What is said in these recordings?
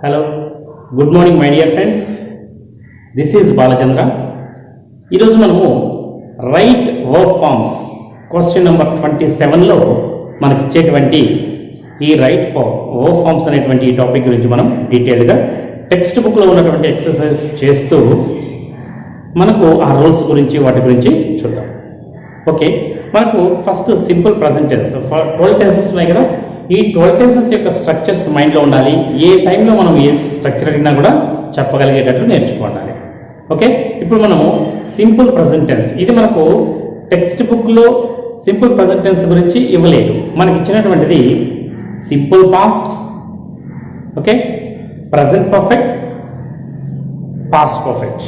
Hello, good morning my dear friends. This is Balachandra. ఈరోజు మనము right verb forms question number 27లో మనకి ఇచ్చేటువంటి ఈ రైట్ వర్బ్ ఫార్మ్స్ అనేటువంటి ఈ టాపిక్ గురించి మనం డీటెయిల్గా టెక్స్ట్ బుక్లో ఉన్నటువంటి ఎక్సర్సైజ్ చేస్తూ మనకు ఆ రూల్స్ గురించి వాటి గురించి చూద్దాం. ఓకే, మనకు first simple present tense 12 tenses ఉన్నాయి కదా. ఈ 12 టెన్సెస్ యొక్క స్ట్రక్చర్స్ మైండ్లో ఉండాలి. ఏ టైంలో మనం ఏ స్ట్రక్చర్ అడిగినా కూడా చెప్పగలిగేటట్లు నేర్చుకోవాలి. ఓకే, ఇప్పుడు మనము సింపుల్ ప్రజెంట్ టెన్స్, ఇది మనకు టెక్స్ట్ బుక్లో సింపుల్ ప్రజెంట్ టెన్స్ గురించి ఇవ్వలేదు. మనకి ఇచ్చినటువంటిది simple past, okay, present perfect, past perfect.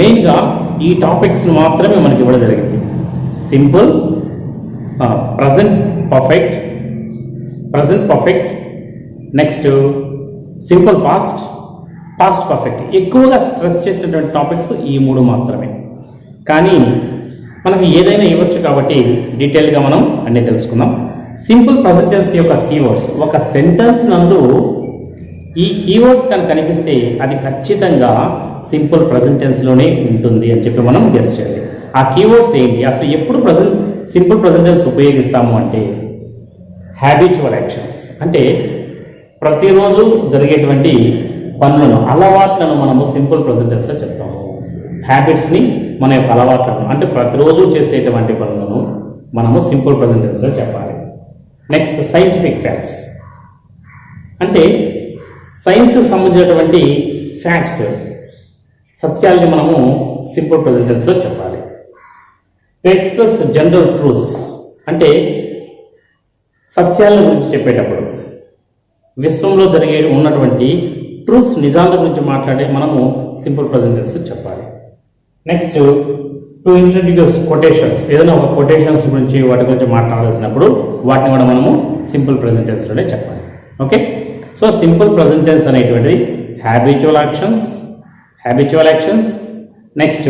మెయిన్గా ఈ టాపిక్స్ను మాత్రమే మనకి ఇవ్వడం జరిగింది. Simple, present perfect, next simple past, past perfect. ఎక్కువగా స్ట్రెస్ చేసేటువంటి టాపిక్స్ ఈ మూడు మాత్రమే. కానీ మనకు ఏదైనా ఇవ్వచ్చు కాబట్టి డీటెయిల్గా మనం అన్నీ తెలుసుకుందాం. సింపుల్ ప్రజెంట్ టెన్స్ యొక్క కీవర్డ్స్, ఒక సెంటెన్స్ నందు ఈ కీవర్డ్స్ కనుక కనిపిస్తే అది ఖచ్చితంగా సింపుల్ ప్రజెంట్ టెన్స్లోనే ఉంటుంది అని చెప్పి మనం గెస్ చేయాలి. ఆ కీవర్డ్స్ ఏంటి, అసలు ఎప్పుడు సింపుల్ ప్రజెంట్ టెన్స్ ఉపయోగిస్తాము అంటే హ్యాబిచువల్ యాక్షన్స్, అంటే ప్రతిరోజు జరిగేటువంటి పనులను, అలవాట్లను మనము సింపుల్ ప్రజెంట్ టెన్స్లో చెప్తాము. హ్యాబిట్స్ని, మన యొక్క అలవాట్లను, అంటే ప్రతిరోజు చేసేటువంటి పనులను మనము సింపుల్ ప్రజెంట్ టెన్స్లో చెప్పాలి. నెక్స్ట్ సైంటిఫిక్ ఫ్యాక్ట్స్, అంటే సైన్స్ సంబంధించినటువంటి ఫ్యాక్ట్స్, సత్యాల్ని మనము సింపుల్ ప్రజెంట్ టెన్స్లో చెప్పాలి. టు ఎక్స్ప్రెస్ జనరల్ ట్రూత్స్, అంటే సత్యాల గురించి చెప్పేటప్పుడు విశ్వంలో జరిగే ఉన్నటువంటి ట్రూత్స్, నిజాల గురించి మాట్లాడే మనము సింపుల్ ప్రజెంట్ టెన్స్లో చెప్పాలి. నెక్స్ట్ టు ఇంట్రడ్యూస్ కొటేషన్స్, ఏదైనా ఒక కొటేషన్స్ గురించి వాటి గురించి మాట్లాడాల్సినప్పుడు వాటిని కూడా మనము సింపుల్ ప్రజెంట్ టెన్స్లోనే చెప్పాలి. Okay, so simple present tense అనేటువంటిది habitual actions, next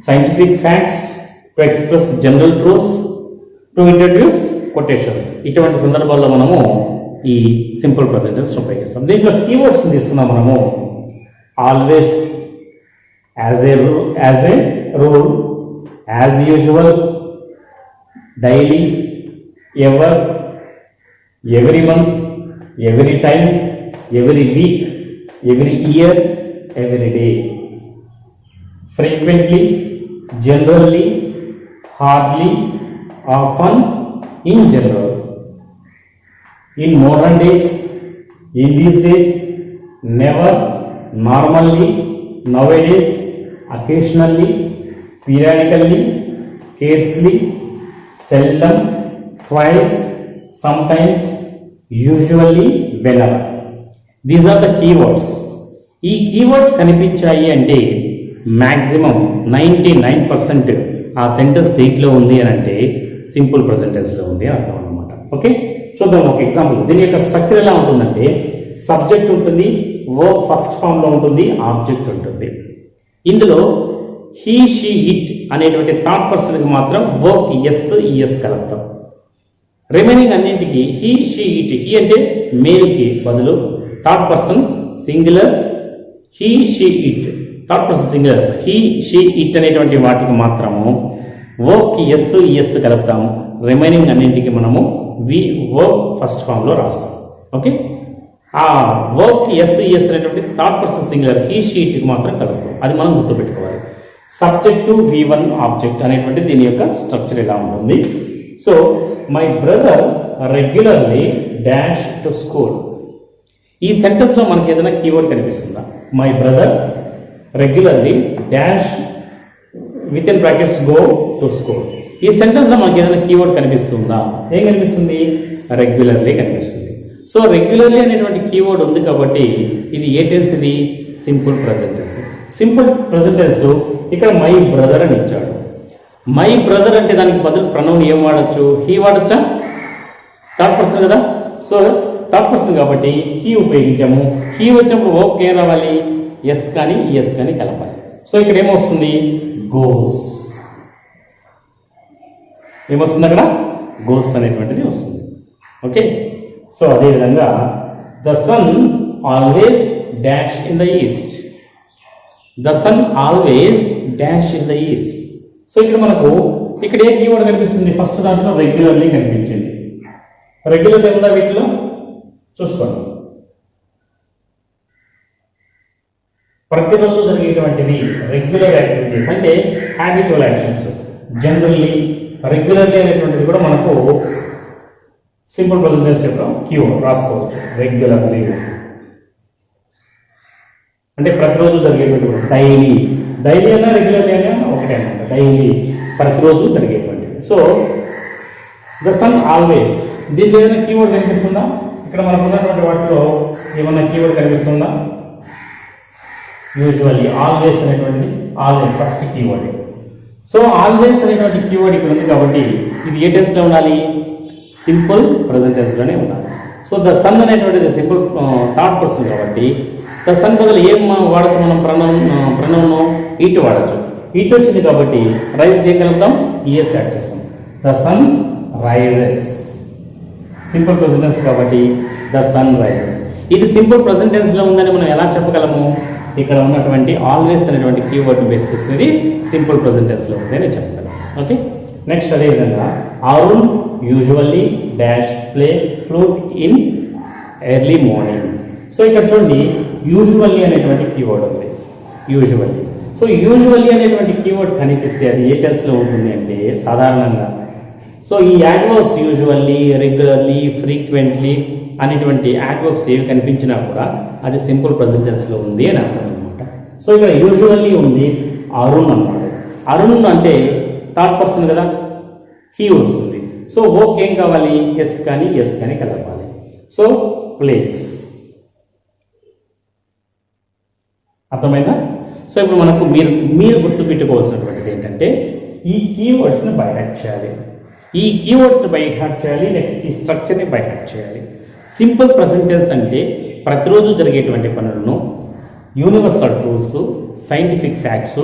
scientific facts, to express general truths, to introduce quotations. ఇటువంటి సందర్భాల్లో మనము ఈ సింపుల్ ప్రజెంట్ టెన్స్ ఉపయోగిస్తాం. దీంట్లో కీవర్డ్స్ తీసుకున్నాం మనము. Always, as a rule, as usual, daily, ever, every month, every time, every week, every year, every day, frequently, generally, hardly, often, in general, in modern days, in these days, never, normally, nowadays, occasionally, periodically, scarcely, seldom, twice, sometimes, usually, whenever. These are the keywords. ఈ keywords కనిపించాయి అంటే maximum 99% ఆ sentence దేంట్లో ఉంది అని అంటే simple present టెన్స్లో ఉంది అని అర్థం అనమాట. ఓకే, చూద్దాం ఒక ఎగ్జాంపుల్. దీని యొక్క స్ట్రక్చర్ ఎలా ఉంటుందంటే సబ్జెక్ట్ ఉంటుంది, వర్బ్ ఫస్ట్ ఫామ్లో ఉంటుంది, ఆబ్జెక్ట్ ఉంటుంది. ఇందులో హీ, షీ, ఇట్ అనేటువంటి థర్డ్ పర్సన్కి మాత్రం వర్బ్ ఎస్ కలుపుతాం. రిమైనింగ్ అన్నింటికి హీ, షీ, ఇట్. హీ అంటే మేల్కి బదులు third person singular, he, she, it. Third person singulars he, she, it అనేటువంటి వాటికి మాత్రము వర్బ్కి ఎస్ కలుపుతాము. రిమైనింగ్ అన్నింటికి మనము వర్బ్ ఫస్ట్ ఫామ్లో రాస్తాం. ఓకే, ఆ వర్బ్కి ఎస్ అనేటువంటి third person singular he, she, ఇట్కి మాత్రం కలుపుతాం. అది మనం గుర్తుపెట్టుకోవాలి. సబ్జెక్టు V1 ఆబ్జెక్ట్ అనేటువంటి దీని యొక్క స్ట్రక్చర్ ఎలా ఉంటుంది. So my brother regularly dash to school. ఈ సెంటెన్స్లో మనకి ఏదైనా కీవర్డ్ కనిపిస్తుందా? My brother regularly dash with in brackets go to school. ఈ సెంటెన్స్లో మనకి ఏదైనా కీవర్డ్ కనిపిస్తుందా? ఏం కనిపిస్తుంది? రెగ్యులర్లీ కనిపిస్తుంది. సో రెగ్యులర్లీ అనేటువంటి కీవర్డ్ ఉంది కాబట్టి ఇది ఏ టెన్స్? ఇది simple present tense. Simple present tense ఇక్కడ మై బ్రదర్ అని ఇచ్చాడు. మై బ్రదర్ అంటే దానికి బదులు ప్రొనౌన్ ఏం వాడచ్చు? హీ వాడచ్చా? థర్డ్ పర్సన్ కదా, సో థర్డ్ పర్సన్ కాబట్టి హీ ఉపయోగించాము. హీ వచ్చినప్పుడు వర్బ్కి ఏం రావాలి? ఎస్ కానీ ఈఎస్ కానీ కలపాలి. సో ఇక్కడ ఏమొస్తుంది? గోస్. ఏమొస్తుంది అక్కడ? గోస్ అనేటువంటిది వస్తుంది. ఓకే, సో అదేవిధంగా the sun always dash in the east. The sun always dash in the east. So ఇక్కడ మనకు ఇక్కడ ఏ కీవర్డ్ కనిపిస్తుంది? ఫస్ట్ దాంట్లో రెగ్యులర్లీ కనిపించింది. రెగ్యులర్ ఏముందా వీటిలో చూసుకోండి. ప్రతిరోజు జరిగేటువంటివి రెగ్యులర్ యాక్టివిటీస్ అంటే హ్యాబిచువల్ యాక్షన్స్. జనరల్లీ, రెగ్యులర్లీ అనేటువంటిది కూడా మనకు సింపుల్ ప్రెజెంట్ టెన్స్ యొక్క కీవర్డ్ రాసుకోవచ్చు. రెగ్యులర్లీ అంటే ప్రతిరోజు జరిగేటువంటి. డైలీ, డైలీ అయినా రెగ్యులర్లీ అయినా ఒకటే అనమాట. డైలీ ప్రతిరోజు జరిగేటువంటివి. సో ద సన్ ఆల్వేస్, దీంట్లో ఏదైనా కీవర్డ్ కనిపిస్తుందా? ఇక్కడ మనకు ఉన్నటువంటి వాటిలో ఏమన్నా కీవర్డ్ కనిపిస్తుందా? యూజువల్లీ, ఆల్వేస్ అనేటువంటిది always first keyword. So always అనేటువంటి కీవర్డ్ ఇక్కడ ఉంది కాబట్టి ఇది ఏ టెన్స్లో ఉండాలి? సింపుల్ ప్రెజెంట్ టెన్స్లోనే ఉండాలి. సో ద సన్ అనేటువంటిది సింపుల్ థర్డ్ పర్సన్ కాబట్టి ద సన్ బదులు ఏం వాడచ్చు మనం? ప్రణౌన్ ఇట్ వాడచ్చు. ఇట్ వచ్చింది కాబట్టి రైజ్ ఏం కలుపుతాం? ఈఎస్ యాడ్ చేస్తాం. The sun rises, simple present tense కాబట్టి ద సన్ రైజెస్. ఇది సింపుల్ ప్రెజెంట్ టెన్స్లో ఉందని మనం ఎలా చెప్పగలము? ఇక్కడ ఉన్నటువంటి ఆల్వేస్ అనేటువంటి కీవర్డ్ బేస్ చేసుకునేది సింపుల్ ప్రెజెంట్ టెన్స్లో ఉంది అని చెప్పగలం. ఓకే, నెక్స్ట్ అదేవిధంగా Arun usually dash play flute in early morning. So ఇక్కడ చూడండి, యూజువల్లీ అనేటువంటి కీవర్డ్ ఉంది. యూజువల్లీ. సో యూజువల్లీ అనేటువంటి కీవర్డ్ కనిపిస్తే అది ఏ టెన్స్లో ఉంటుంది అంటే సాధారణంగా. సో ఈ యాడ్వర్బ్స్ యూజువల్లీ, రెగ్యులర్లీ, ఫ్రీక్వెంట్లీ అనేటువంటి యాడ్వర్బ్స్ ఏవి కనిపించినా కూడా అది సింపుల్ ప్రెజెంట్ టెన్స్లో ఉంది అని అర్థం అనమాట. సో ఇక్కడ యూజువల్లీ ఉంది, అరుణ్ అన్నమాట. అరుణ్ అంటే థర్డ్ పర్సన్ కదా, హీ వస్తుంది. సో వర్క్ ఏం కావాలి? ఎస్ కానీ ఎస్ కానీ కలపాలి. So place. అర్థమైందా? సో ఇప్పుడు మనకు మీరు గుర్తుపెట్టుకోవాల్సినటువంటిది ఏంటంటే ఈ కీవర్డ్స్ని బై హార్ట్ చేయాలి. ఈ కీవర్డ్స్ని బై హార్ట్ చేయాలి. నెక్స్ట్ ఈ స్ట్రక్చర్ని బై హార్ట్ చేయాలి. సింపుల్ ప్రెజెంట్ టెన్స్ అంటే ప్రతిరోజు జరిగేటువంటి పనులను universal truths, scientific facts,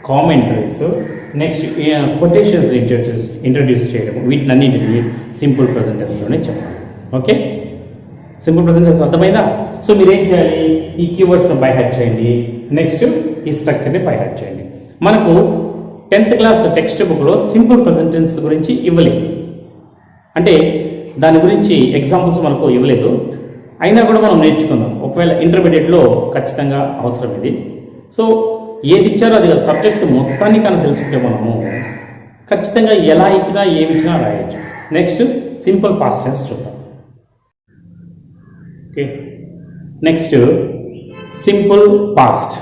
commentaries, next quotations introduce చేయడం, వీటినన్నింటినీ సింపుల్ ప్రెజెంట్ టెన్స్లోనే చెప్పాలి. ఓకే, సింపుల్ ప్రెజెంట్ టెన్స్ అర్థమైందా? సో మీరేం చేయాలి? ఈ కీవర్డ్స్ని బై హార్ట్ చేయండి. నెక్స్ట్ ఈ స్ట్రక్చర్ని బై హార్ట్ చేయండి. మనకు 10th క్లాస్ టెక్స్ట్ బుక్లో సింపుల్ ప్రెజెంట్ టెన్స్ గురించి ఇవ్వలేదు, అంటే దాని గురించి ఎగ్జాంపుల్స్ మనకు ఇవ్వలేదు. అయినా కూడా మనం నేర్చుకుందాం. ఒకవేళ ఇంటర్మీడియట్లో ఖచ్చితంగా అవసరం ఇది. సో ఏది ఇచ్చారో అది సబ్జెక్ట్ మొత్తాన్ని కన్నా తెలుసుకుంటే మనము ఖచ్చితంగా ఎలా ఇచ్చినా ఏమి ఇచ్చినా రాయొచ్చు. నెక్స్ట్ సింపుల్ పాస్ట్ టెన్స్ చూద్దాం. Okay, next simple past.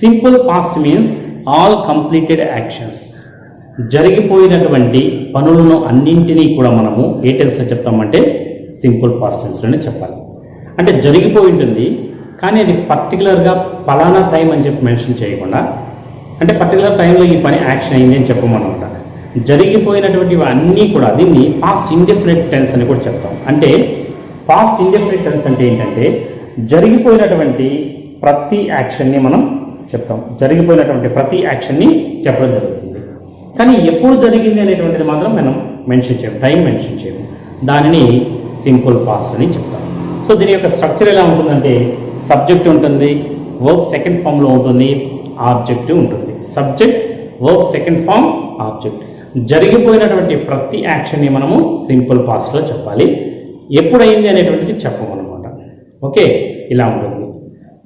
Simple past means all completed actions. జరిగిపోయినటువంటి పనులను అన్నింటినీ కూడా మనము ఏ టెన్స్లో చెప్తామంటే సింపుల్ పాస్ట్ టెన్స్లోనే చెప్పాలి. అంటే జరిగిపోయి ఉంటుంది కానీ అది పర్టికులర్గా ఫలానా టైం అని చెప్పి మెన్షన్ చేయకుండా, అంటే పర్టికులర్ టైంలో ఈ పని యాక్షన్ అయింది అని చెప్పమన్నమాట. జరిగిపోయినటువంటి అన్నీ కూడా దీన్ని పాస్ట్ ఇండెఫినిట్ టెన్స్ అని కూడా చెప్తాం. అంటే పాస్ట్ ఇండెఫినిట్ టెన్స్ అంటే ఏంటంటే జరిగిపోయినటువంటి ప్రతి యాక్షన్ని మనం చెప్తాం. జరిగిపోయినటువంటి ప్రతి యాక్షన్ని చెప్పడం జరుగుతుంది. కానీ ఎప్పుడు జరిగింది అనేటువంటిది మాత్రం మనం మెన్షన్ చేయము, టైం మెన్షన్ చేయము. దానిని సింపుల్ పాస్ట్ అని చెప్తాం. సో దీని యొక్క స్ట్రక్చర్ ఎలా ఉంటుందంటే సబ్జెక్ట్ ఉంటుంది, వర్బ్ సెకండ్ ఫామ్లో ఉంటుంది, ఆబ్జెక్ట్ ఉంటుంది. Subject, verb second form, object. జరిగిపోయినటువంటి ప్రతి యాక్షన్ని మనము సింపుల్ పాస్ట్లో చెప్పాలి. ఎప్పుడైంది అనేటువంటిది చెప్పమన్నమాట. ఓకే, ఇలా ఉంటుంది.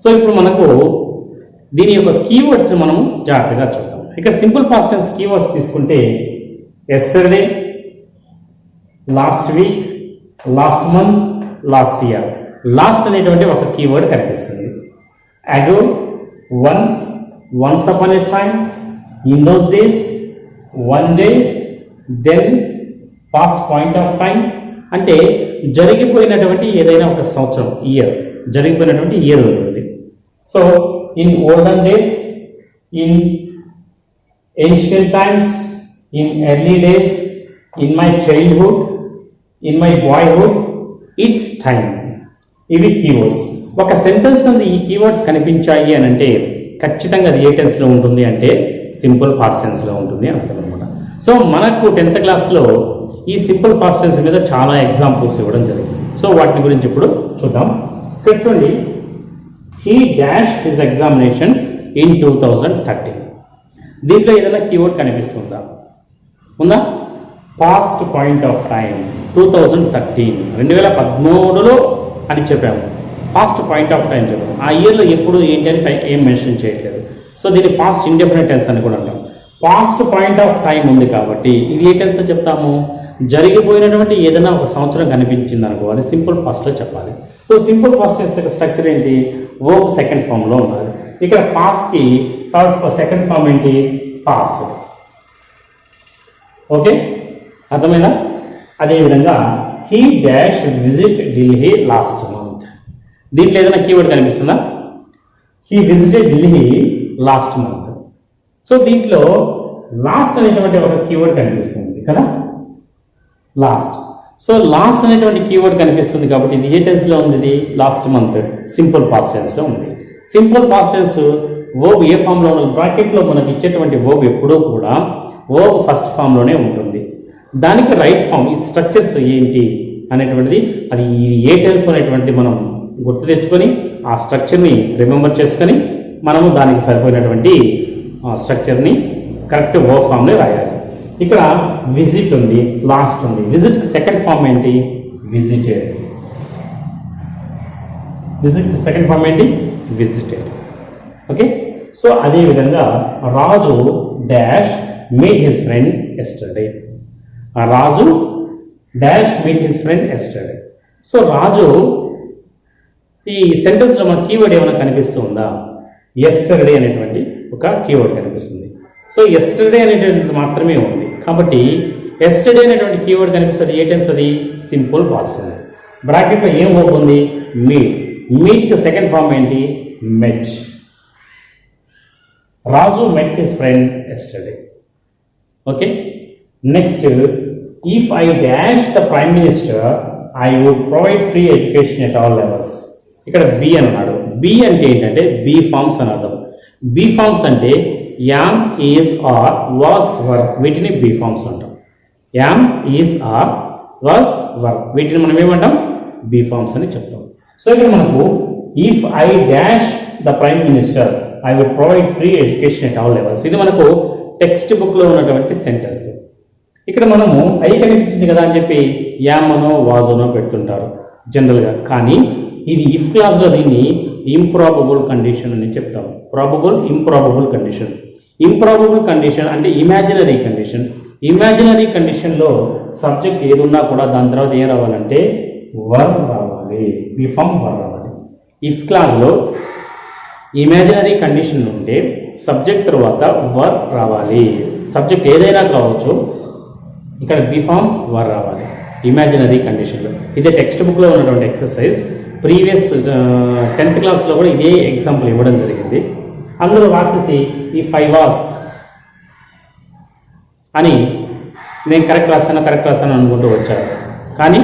సో ఇప్పుడు మనకు దీని యొక్క కీవర్డ్స్ మనము జాగ్రత్తగా చూద్దాం. ఇక్కడ సింపుల్ పాస్ట్ టెన్స్ కీవర్డ్స్ తీసుకుంటే yesterday, last week, last month, last year. Last అనేటువంటి ఒక కీవర్డ్ కనిపిస్తుంది. Ago, once, once upon a time, in those days, one day, then, past point of time. అంటే జరిగిపోయినటువంటి ఏదైనా ఒక సంవత్సరం, ఇయర్, జరిగిపోయినటువంటి ఇయర్ ఉంటుంది. So in olden days, in ancient times, in early days, in my childhood, in my boyhood, it's time. ఇవి keywords. ఒక sentence నుండి ఈ కీవర్డ్స్ కనిపించాయి అని అంటే ఖచ్చితంగా అది ఏ టెన్స్లో ఉంటుంది అంటే సింపుల్ పాస్ట్ టెన్స్లో ఉంటుంది అంటారు అనమాట. సో మనకు 10th క్లాస్లో ఈ సింపుల్ పాస్ట్ టెన్స్ మీద చాలా ఎగ్జాంపుల్స్ ఇవ్వడం జరిగింది. సో వాటి గురించి ఇప్పుడు చూద్దాం. ఇక్కడ చూడండి, he dashed his examination in 2013. దీంట్లో ఏదైనా కీవర్డ్ కనిపిస్తుందా? ఉందా? పాస్ట్ పాయింట్ ఆఫ్ టైం 2013, 2013లో అని చెప్పాము. పాస్ట్ పాయింట్ ఆఫ్ టైం చెప్పాము. ఆ ఇయర్లో ఎప్పుడు ఏంటి అని ఏం మెన్షన్ చేయట్లేదు. సో దీన్ని పాస్ట్ ఇండెఫినెట్ టెన్స్ అని కూడా అంటాం. పాస్ట్ పాయింట్ ఆఫ్ టైం ఉంది కాబట్టి ఇది ఏ టెన్స్లో చెప్తాము? జరిగిపోయినటువంటి ఏదైనా ఒక సంవత్సరం కనిపించింది అనుకో, అది సింపుల్ పాస్ట్లో చెప్పాలి. సో సింపుల్ పాస్ట్ టెన్స్ యొక్క స్ట్రక్చర్ ఏంటి? వర్బ్ సెకండ్ ఫామ్లో ఉండాలి. ఇక్కడ పాస్ట్కి సెకండ్ ఫామ్ ఏంటి? పాస్. ఓకే, అర్థమైందా? అదేవిధంగా he dash visit Delhi last month. దీంట్లో ఏదైనా కీవర్డ్ కనిపిస్తుందా? He visited Delhi last month. So దీంట్లో లాస్ట్ అనేటువంటి ఒక కీవర్డ్ కనిపిస్తుంది కదా, లాస్ట్. సో లాస్ట్ అనేటువంటి కీవర్డ్ కనిపిస్తుంది కాబట్టి ఇది ఏ టెన్స్లో ఉంది? ఇది లాస్ట్ మంత్ సింపుల్ పాస్ట్ టెన్స్లో ఉంది. సింపుల్ పాస్ట్ టెన్స్ వర్బ్ ఏ ఫామ్లో ఉంది? బ్రాకెట్లో మనకి ఇచ్చేటువంటి వర్బ్ ఎప్పుడూ కూడా వర్బ్ ఫస్ట్ ఫామ్లోనే ఉంటుంది. దానికి రైట్ ఫామ్, ఈ స్ట్రక్చర్స్ ఏంటి అనేటువంటిది అది ఏ టెన్స్ అనేటువంటి మనం గుర్తు తెచ్చుకొని ఆ స్ట్రక్చర్ని రిమెంబర్ చేసుకొని మనము దానికి సరిపోయినటువంటి స్ట్రక్చర్ని కరెక్ట్ వర్బ్ ఫామ్లో రాయాలి. ఇక్కడ విజిట్ ఉంది, లాస్ట్ ఉంది. విజిట్ సెకండ్ ఫామ్ ఏంటి? విజిటెడ్. విజిట్ సెకండ్ ఫామ్ ఏంటి? విజిటెడ్. ఓకే, సో అదేవిధంగా Raju dash meet his friend yesterday. Raju dash meet his friend yesterday. So Raju, ఈ సెంటెన్స్లో మన కీవర్డ్ ఏమైనా కనిపిస్తుందా? ఎస్టర్డే అనేటువంటి ఒక కీవర్డ్ కనిపిస్తుంది. సో ఎస్టర్డే అనేటువంటిది మాత్రమే ఉంది కాబట్టి ఎస్టర్డే అనేటువంటి కీవర్డ్ కనిపిస్తుంది. ఏ టెన్స్ అది? Simple past tense. బ్రాకెట్లో ఏం వర్బ్ ఉంది? మీట్. మీట్కి సెకండ్ ఫామ్ ఏంటి? Met. Raju met his friend yesterday. Okay, next, if I dash the prime minister I would provide free education at all levels. ఇక్కడ బి అన్నాడు. బి అంటే ఏంటంటే బి ఫార్మ్స్ అని అర్థం. బి ఫార్మ్స్ అంటే am, is, are, was, were, వీటిని be forms అంటాం. Am, is, are, was, were, వీటిని మనం ఏమంటాం? బి ఫార్మ్స్ అని చెప్తాం. సో ఇక్కడ మనకు if I dash the prime minister I would provide free education at all levels. ఇది మనకు టెక్స్ట్ బుక్లో ఉన్నటువంటి సెంటెన్స్. ఇక్కడ మనము ఐ కనిపించింది కదా అని చెప్పి యామ్ అనో వాజ్ అనో పెడుతుంటారు జనరల్గా. కానీ ఇది ఇఫ్ క్లాస్లో దీన్ని ఇంప్రాబబుల్ కండిషన్ అని చెప్తాం. Probable, improbable condition. Improbable condition అంటే ఇమాజినరీ కండిషన్. ఇమాజినరీ కండిషన్లో సబ్జెక్ట్ ఏది ఉన్నా కూడా దాని తర్వాత ఏం రావాలంటే వర్బ్ రావాలి, బి ఫార్మ్ వర్బ్ రావాలి. ఇఫ్ క్లాస్లో ఇమాజినరీ కండిషన్ ఉంటే సబ్జెక్ట్ తర్వాత వర్బ్ రావాలి. సబ్జెక్ట్ ఏదైనా కావచ్చు, ఇక్కడ బి ఫార్మ్ వర్బ్ రావాలి ఇమాజినరీ కండిషన్లో. ఇదే టెక్స్ట్ బుక్లో ఉన్నటువంటి ఎక్సర్సైజ్. ప్రీవియస్ 10th క్లాస్లో కూడా ఇదే ఎగ్జాంపుల్ ఇవ్వడం జరిగింది. అందులో రాసేసి ఇఫ్ ఐ వాస్ అని నేను కరెక్ట్ రాశాను అనుకుంటూ వచ్చారు. కానీ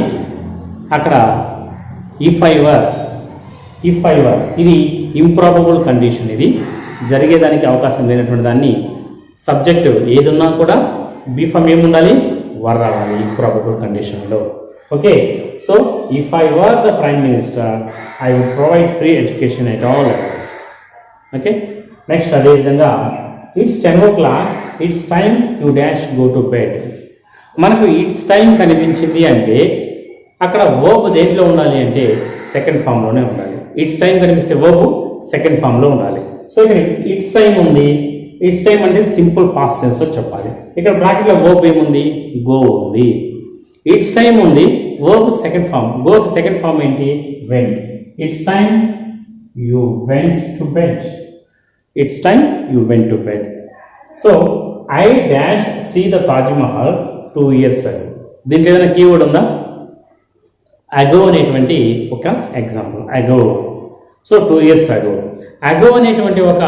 అక్కడ ఇఫ్ ఐ వర్ ఇది ఇంప్రాబబుల్ కండిషన్. ఇది జరిగేదానికి అవకాశం లేనటువంటి దాన్ని సబ్జెక్టు ఏదున్నా కూడా బి ఫార్మ్ ఏముండాలి? వర్ రావాలి ఇంప్రాబబుల్ కండిషన్లో. Okay, so if I were the prime minister I would provide free education at all levels. Okay, next అదేవిధంగా it's 10 o'clock, it's time to dash go to bed. మనకు it's time కనిపించింది అంటే అక్కడ verb దేంట్లో ఉండాలి అంటే second ఫామ్లోనే ఉండాలి. ఇట్స్ టైం కనిపిస్తే వర్బ్ సెకండ్ ఫామ్లో ఉండాలి. సో ఇక్కడ ఇట్స్ టైం ఉంది. ఇట్స్ టైం అంటే సింపుల్ పాస్ట్ టెన్స్లో చెప్పాలి. ఇక్కడ బ్రాకెట్లో వర్బ్ ఏముంది? గో ఉంది. ఇట్స్ టైం ఉంది, వర్బ్ సెకండ్ ఫామ్. గోకి సెకండ్ ఫామ్ ఏంటి? Went. It's time you went to bed. It's time you went to bed. So I dash see the Taj Mahal 2 years ago. దీంట్లో ఏదైనా కీవర్డ్ ఉందా? అగో అనేటువంటి ఒక ఎగ్జాంపుల్. అగో. So 2 years ago. అగో అనేటువంటి ఒక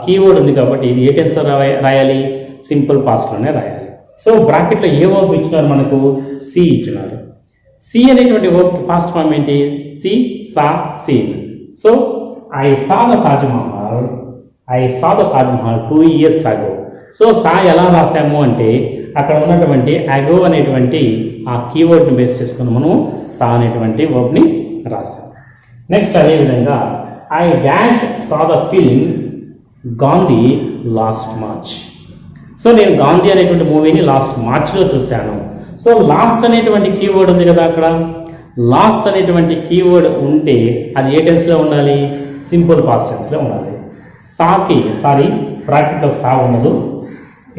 కీవర్డ్ ఉంది కాబట్టి ఇది ఏ టెన్స్లో రాయాలి? సింపుల్ పాస్ట్లోనే రాయాలి. సో బ్రాకెట్లో ఏ వర్బ్ ఇచ్చినారు మనకు? సి ఇచ్చినారు. సి అనేటువంటి వర్బ్ పాస్ట్ ఫామ్ ఏంటి? See, saw, seen. So I saw the Taj Mahal 2 years ago. So saw ఎలా రాసాము అంటే అక్కడ ఉన్నటువంటి అగో అనేటువంటి ఆ కీవర్డ్ని బేస్ చేసుకుని మనం సా అనేటువంటి వర్బ్ని రాసాం. నెక్స్ట్ అదేవిధంగా I dash saw the film Gandhi last March. So నేను గాంధీ అనేటువంటి మూవీని లాస్ట్ మార్చ్లో చూశాను. సో లాస్ట్ అనేటువంటి కీవర్డ్ ఉంది కదా, అక్కడ లాస్ట్ అనేటువంటి కీవర్డ్ ఉంటే అది ఏ టెన్స్లో ఉండాలి? సింపుల్ పాస్ట్ టెన్స్లో ఉండాలి. సాకి బ్రాకెట్లో సా ఉండదు,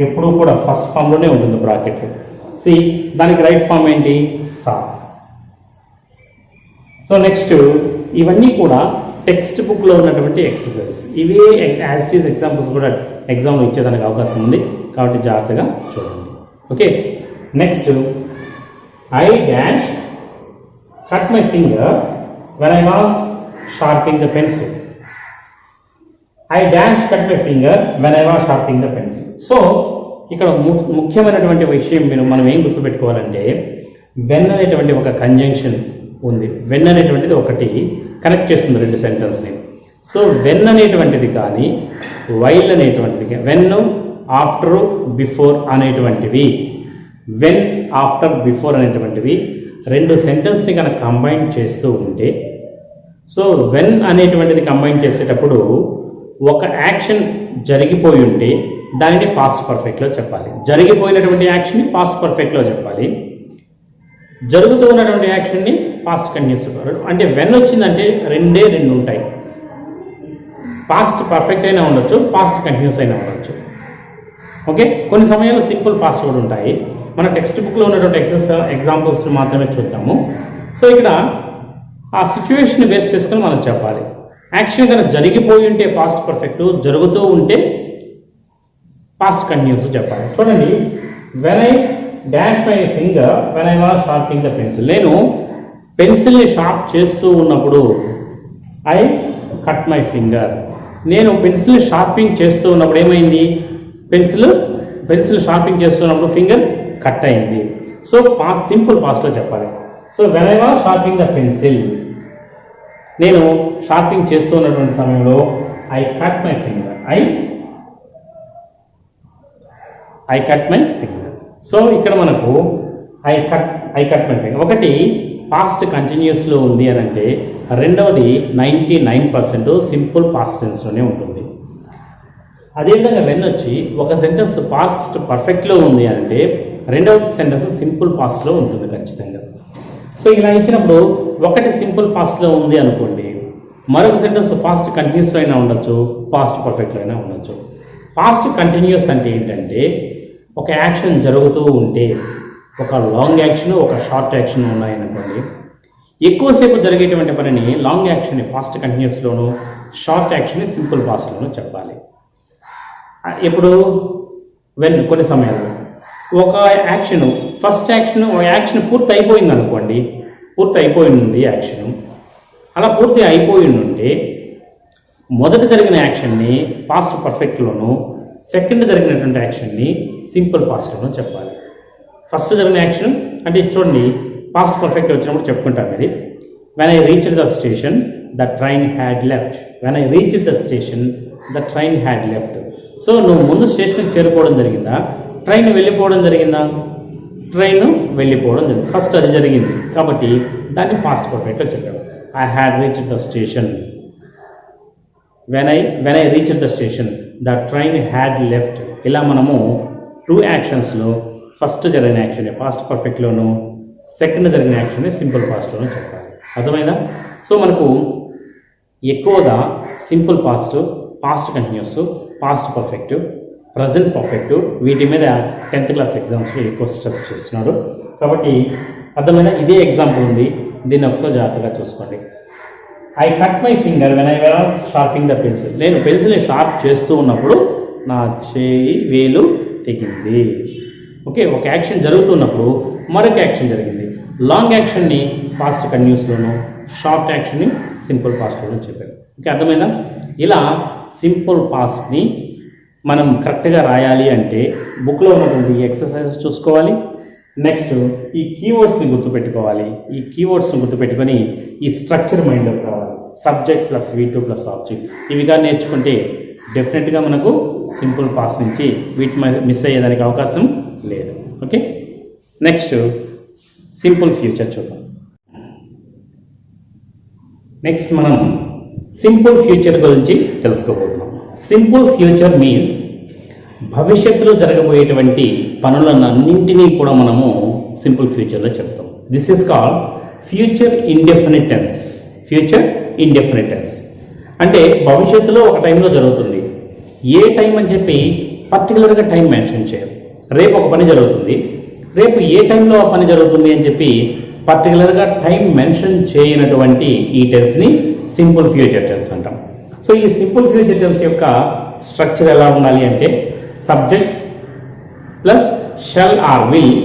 ఎప్పుడూ కూడా ఫస్ట్ ఫామ్లోనే ఉంటుంది బ్రాకెట్. సి దానికి రైట్ ఫామ్ ఏంటి? సా. సో నెక్స్ట్ ఇవన్నీ కూడా టెక్స్ట్ బుక్లో ఉన్నటువంటి ఎక్సర్సైజ్. ఇవే యాజ్ ఇట్ ఈస్ ఎగ్జాంపుల్స్ కూడా ఎగ్జామ్లో ఇచ్చేదానికి అవకాశం ఉంది, కాబట్టి జాగ్రత్తగా చూడండి. Okay, next I dash cut my finger when I was షార్పింగ్ the pencil. I dash cut my finger when I was షార్పింగ్ the pencil. So ఇక్కడ ముఖ్యమైనటువంటి విషయం మనం ఏం గుర్తుపెట్టుకోవాలంటే, వెన్ అనేటువంటి ఒక కంజంక్షన్ ఉంది. వెన్ అనేటువంటిది ఒకటి కనెక్ట్ చేస్తుంది రెండు సెంటెన్స్ని. సో వెన్ అనేటువంటిది కానీ వైల్ అనేటువంటిది, వెన్ ఆఫ్టర్ బిఫోర్ అనేటువంటివి, వెన్ ఆఫ్టర్ బిఫోర్ అనేటువంటివి రెండు సెంటెన్స్ని కనుక కంబైన్ చేస్తూ ఉంటే, సో వెన్ అనేటువంటిది కంబైన్ చేసేటప్పుడు ఒక యాక్షన్ జరిగిపోయి ఉంటే దానిని పాస్ట్ పర్ఫెక్ట్లో చెప్పాలి. జరిగిపోయినటువంటి యాక్షన్ని పాస్ట్ పర్ఫెక్ట్లో చెప్పాలి. జరుగుతూ ఉన్నటువంటి యాక్షన్ని పాస్ట్ కంటిన్యూస్ చెప్పాలి. అంటే వెన్ వచ్చిందంటే రెండు ఉంటాయి. పాస్ట్ పర్ఫెక్ట్ అయినా ఉండొచ్చు, పాస్ట్ కంటిన్యూస్ అయినా ఉండొచ్చు. ఓకే, కొన్ని సమయాల్లో సింపుల్ పాస్ట్ కూడా ఉంటాయి. మన టెక్స్ట్ బుక్లో ఉన్నటువంటి ఎగ్జాంపుల్స్ మాత్రమే చూద్దాము. సో ఇక్కడ ఆ సిచ్యువేషన్ బేస్ చేసుకొని మనం చెప్పాలి. యాక్షన్ కనుక జరిగిపోయి ఉంటే పాస్ట్ పర్ఫెక్ట్, జరుగుతూ ఉంటే పాస్ట్ కంటిన్యూస్ చెప్పాలి. చూడండి, when I dash my finger when I was షార్పింగ్ the pencil. నేను పెన్సిల్ని షార్ప్ చేస్తూ ఉన్నప్పుడు ఐ కట్ మై ఫింగర్. నేను పెన్సిల్ షార్పింగ్ చేస్తూ ఉన్నప్పుడు ఏమైంది? పెన్సిల్ షార్పింగ్ చేస్తున్నప్పుడు ఫింగర్ కట్ అయింది. సో సింపుల్ పాస్ట్లో చెప్పాలి. So when I was షార్పింగ్ the pencil, నేను షార్పింగ్ చేస్తూ ఉన్నటువంటి సమయంలో I cut my finger. I cut my finger. So ఇక్కడ మనకు ఐ కట్ మై ఫింగర్ ఒకటి పాస్ట్ కంటిన్యూస్లో ఉంది అని అంటే, రెండవది 99% సింపుల్ పాస్ట్ టెన్స్లోనే ఉంటుంది. అదేవిధంగా వెన్ వచ్చి ఒక సెంటెన్స్ పాస్ట్ పర్ఫెక్ట్లో ఉంది అంటే రెండవ సెంటెన్స్ సింపుల్ పాస్ట్లో ఉంటుంది ఖచ్చితంగా. సో ఇలా ఇచ్చినప్పుడు ఒకటి సింపుల్ పాస్ట్లో ఉంది అనుకోండి, మరొక సెంటెన్స్ పాస్ట్ కంటిన్యూస్లో అయినా ఉండొచ్చు, పాస్ట్ పర్ఫెక్ట్లో అయినా ఉండొచ్చు. పాస్ట్ కంటిన్యూస్ అంటే ఏంటంటే, ఒక యాక్షన్ జరుగుతూ ఉంటే, ఒక లాంగ్ యాక్షన్ ఒక షార్ట్ యాక్షన్ ఉన్నాయనుకోండి, ఎక్కువసేపు జరిగేటువంటి పనిని లాంగ్ యాక్షన్ని పాస్ట్ కంటిన్యూస్లోను, షార్ట్ యాక్షన్ని సింపుల్ పాస్ట్లోనూ చెప్పాలి. ఇప్పుడు కొన్ని సమయాల్లో ఒక ఫస్ట్ యాక్షన్ పూర్తి అయిపోయింది అనుకోండి, పూర్తి అయిపోయింది యాక్షన్. అలా పూర్తి అయిపోయి ఉంటే మొదట జరిగిన యాక్షన్ని పాస్ట్ పర్ఫెక్ట్లోను, సెకండ్ జరిగినటువంటి యాక్షన్ని సింపుల్ పాస్ట్లోనూ చెప్పాలి. ఫస్ట్ జరిగిన యాక్షన్ అంటే చూడండి, పాస్ట్ పర్ఫెక్ట్ వచ్చినప్పుడు చెప్పుకుంటాం ఇది. When I reached the station the train had left. When I reached the station the train had left. So నువ్వు ముందు స్టేషన్కి చేరుకోవడం జరిగిందా, ట్రైన్ వెళ్ళిపోవడం జరిగిందా? ట్రైన్ వెళ్ళిపోవడం జరిగింది. ఫస్ట్ అది జరిగింది కాబట్టి దాన్ని పాస్ట్ పర్ఫెక్ట్లో చెప్పాము. I had reached the station. When I reached the station the train had left. ఇలా మనము టూ యాక్షన్స్లో ఫస్ట్ జరిగిన యాక్షన్ పాస్ట్ పర్ఫెక్ట్లోను, సెకండ్ జరిగిన యాక్షన్ సింపుల్ పాస్ట్లోనూ చెప్పాలి. అర్థమైందా? సో మనకు ఎక్కువగా simple past, past continuous, past perfect, present perfect వీటి మీద 10th క్లాస్ ఎగ్జామ్స్లో ఎక్కువ స్ట్రెస్ చేస్తున్నాడు. కాబట్టి అర్థమైనా ఇదే ఎగ్జాంపుల్ ఉంది, దీన్ని ఒకసారి జాగ్రత్తగా చూసుకోండి. I cut my finger when I was షార్పింగ్ the pencil. నేను పెన్సిల్ని షార్ప్ చేస్తూ ఉన్నప్పుడు నా వేలు తెగింది. ఓకే, ఒక యాక్షన్ జరుగుతున్నప్పుడు మరొక యాక్షన్ జరిగింది. లాంగ్ యాక్షన్ని పాస్ట్ కంటిన్యూస్లోను, షార్ట్ యాక్షన్ని సింపుల్ పాస్ట్లోనూ చెప్పాను. ఓకే, అర్థమైందా? ఇలా సింపుల్ పాస్ట్ని మనం కరెక్ట్గా రాయాలి అంటే బుక్లో ఉన్నటువంటి ఎక్సర్సైజెస్ చూసుకోవాలి. నెక్స్ట్ ఈ కీవర్డ్స్ని గుర్తుపెట్టుకోవాలి. ఈ కీవర్డ్స్ని గుర్తుపెట్టుకొని ఈ స్ట్రక్చర్ మైండ్లోకి రావాలి. Subject plus V2 plus object ఇవిగా నేర్చుకుంటే డెఫినెట్గా మనకు సింపుల్ పాస్ట్ నుంచి వీటి మిస్ అయ్యేదానికి అవకాశం లేదు. ఓకే, నెక్స్ట్ సింపుల్ ఫ్యూచర్ చూద్దాం. నెక్స్ట్ మనం సింపుల్ ఫ్యూచర్ గురించి తెలుసుకోబోతున్నాం. సింపుల్ ఫ్యూచర్ మీన్స్ భవిష్యత్తులో జరగబోయేటువంటి పనులన్నింటినీ కూడా మనము సింపుల్ ఫ్యూచర్లో చెప్తాం. This is called future indefinite tense. Future indefinite tense అంటే భవిష్యత్తులో ఒక టైంలో జరుగుతుంది, ఏ టైం అని చెప్పి పర్టికులర్గా టైం మెన్షన్ చేయరు. రేపు ఒక పని జరుగుతుంది, రేపు ఏ టైంలో ఆ పని జరుగుతుంది అని చెప్పి పర్టికులర్గా టైం మెన్షన్ చేయనటువంటి ఈ టెన్స్ని సింపుల్ ఫ్యూచర్ టెన్స్ అంటాం. సో ఈ సింపుల్ ఫ్యూచర్ టెన్స్ యొక్క స్ట్రక్చర్ ఎలా ఉండాలి అంటే subject plus shall or will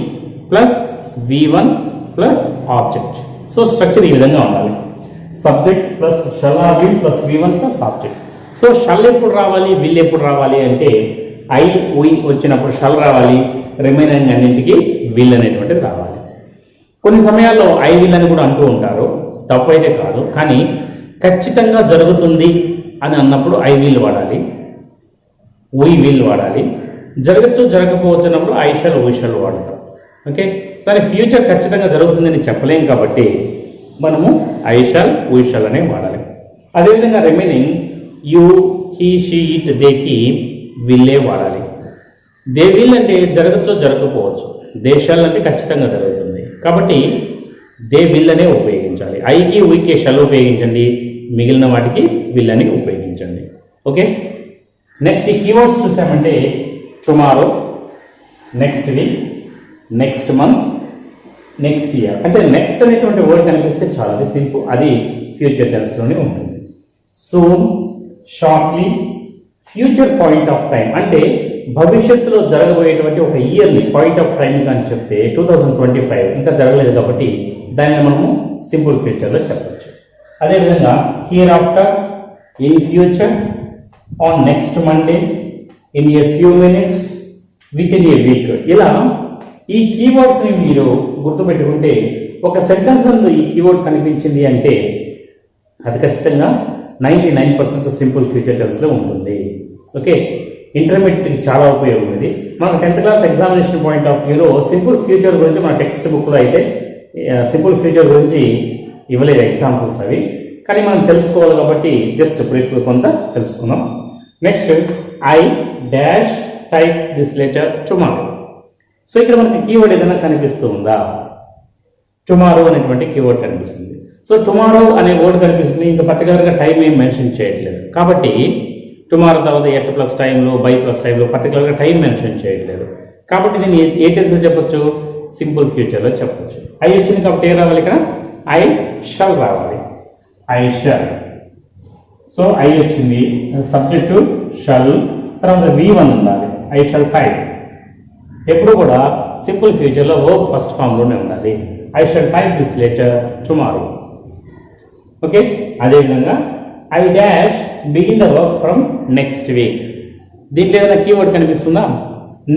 plus V1 plus object. So structure ఈ విధంగా ఉండాలి. Subject plus shall or will plus V1 plus object. So shall ఎప్పుడు రావాలి, విల్ ఎప్పుడు రావాలి అంటే ఐ ఉయ్ వచ్చినప్పుడు షల్ రావాలి, రిమైనింగ్ అన్నింటికి విల్ అనేటువంటిది రావాలి. కొన్ని సమయాల్లో ఐ విల్ అని కూడా అంటూ ఉంటారు, తప్పు అయితే కాదు, కానీ ఖచ్చితంగా జరుగుతుంది అని అన్నప్పుడు ఐ విల్ వాడాలి, ఉయ్ విల్ వాడాలి. జరగచ్చు జరగకపోవచ్చు అన్నప్పుడు ఐ షల్ ఉయ్ షల్ వాడతాం. ఓకే, సరే ఫ్యూచర్ ఖచ్చితంగా జరుగుతుందని చెప్పలేం కాబట్టి మనము ఐ షల్ ఉయ్ షల్ అనే వాడాలి. అదేవిధంగా remaining you he she it దేకి విల్లే వాడాలి. దే విల్ అంటే జరగచ్చో జరగకపోవచ్చు, దే షల్ అంటే ఖచ్చితంగా జరుగుతుంది కాబట్టి దే విల్ అనే ఉపయోగించాలి. ఐకి ఉయ్కి షల్ ఉపయోగించండి, మిగిలిన వాటికి విల్ అని ఉపయోగించండి. ఓకే, నెక్స్ట్ ఈ కీవర్డ్స్ చూసామంటే tomorrow, next week, next month, next year. అంటే నెక్స్ట్ అనేటువంటి వర్డ్ కనిపిస్తే చాలా అది సింపుల్, అది ఫ్యూచర్ టెన్స్లోనే ఉంటుంది. Soon, shortly, future point of time అంటే భవిష్యత్తులో జరగబోయేటువంటి ఒక ఇయర్ని పాయింట్ ఆఫ్ టైం అని చెప్తే 2025 ఇంకా జరగలేదు కాబట్టి దాన్ని మనము సింపుల్ ఫ్యూచర్లో చెప్పచ్చు. అదేవిధంగా here after, in future, on next Monday, in a few minutes, with in a week. ఇలా ఈ కీవర్డ్స్ని మీరు గుర్తుపెట్టుకుంటే ఒక సెంటెన్స్ నందు ఈ కీవర్డ్ కనిపించింది అంటే అది ఖచ్చితంగా 99% సింపుల్ ఫ్యూచర్ టెన్స్లో ఉంటుంది. ఓకే, ఇంటర్మీడియట్కి చాలా ఉపయోగం ఇది. మనకు 10th class examination point of వ్యూలో సింపుల్ ఫ్యూచర్ గురించి మన టెక్స్ట్ బుక్లో అయితే సింపుల్ ఫ్యూచర్ గురించి ఇవ్వలేదు ఎగ్జాంపుల్స్ అవి, కానీ మనం తెలుసుకోవాలి కాబట్టి జస్ట్ బ్రీఫ్గా కొంత తెలుసుకుందాం. Next I dash type this letter tomorrow. So ఇక్కడ మనకి కీవర్డ్ ఏదైనా కనిపిస్తూ ఉందా? టుమారో అనేటువంటి కీవర్డ్ కనిపిస్తుంది. సో టుమారో అనే వర్డ్ కనిపిస్తుంది, ఇంకా పర్టికులర్గా టైం ఏం మెన్షన్ చేయట్లేదు కాబట్టి టుమారో తర్వాత ఎట్ ప్లస్ టైంలో, బై ప్లస్ టైంలో పర్టికులర్గా టైం మెన్షన్ చేయట్లేదు కాబట్టి దీన్ని ఏ టెన్స్లో చెప్పొచ్చు? సింపుల్ ఫ్యూచర్లో చెప్పొచ్చు. ఐ వచ్చింది కాబట్టి ఏం రావాలి ఇక్కడ? ఐ షల్ రావాలి, ఐ షల్. సో ఐ వచ్చింది, సబ్జెక్టు షల్, తర్వాత V1 ఉండాలి, ఐ షల్ టైప్. ఎప్పుడు కూడా సింపుల్ ఫ్యూచర్లో వర్బ్ ఫస్ట్ ఫామ్లోనే ఉండాలి. I shall type this letter tomorrow. Okay, అదేవిధంగా I dash begin the work from next week. దీంట్లో ఏదైనా కీవర్డ్ కనిపిస్తుందా?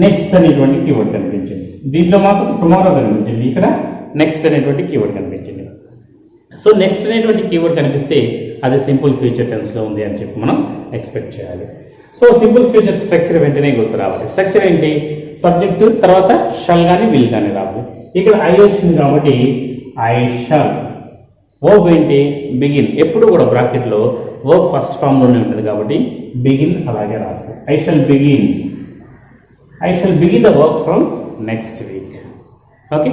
నెక్స్ట్ అనేటువంటి కీవర్డ్ కనిపించింది, దీంట్లో మాత్రం టుమారో కనిపించింది, ఇక్కడ నెక్స్ట్ అనేటువంటి కీవర్డ్ కనిపించింది. సో నెక్స్ట్ అనేటువంటి కీవర్డ్ కనిపిస్తే అది సింపుల్ ఫ్యూచర్ టెన్స్లో ఉంది అని చెప్పి మనం ఎక్స్పెక్ట్ చేయాలి. సో సింపుల్ ఫ్యూచర్ స్ట్రక్చర్ వెంటనే గుర్తు రావాలి. స్ట్రక్చర్ ఏంటి? సబ్జెక్టు తర్వాత షల్ కానీ విల్ కానీ రావాలి. ఇక్కడ ఐ వచ్చింది కాబట్టి ఐ షల్. వర్బ్ ఏంటి? బిగిన్. ఎప్పుడు కూడా బ్రాకెట్లో వర్బ్ ఫస్ట్ ఫామ్లోనే ఉంటుంది కాబట్టి బిగిన్ అలాగే రాస్తాం. I shall begin, I shall begin the work from next week. Okay,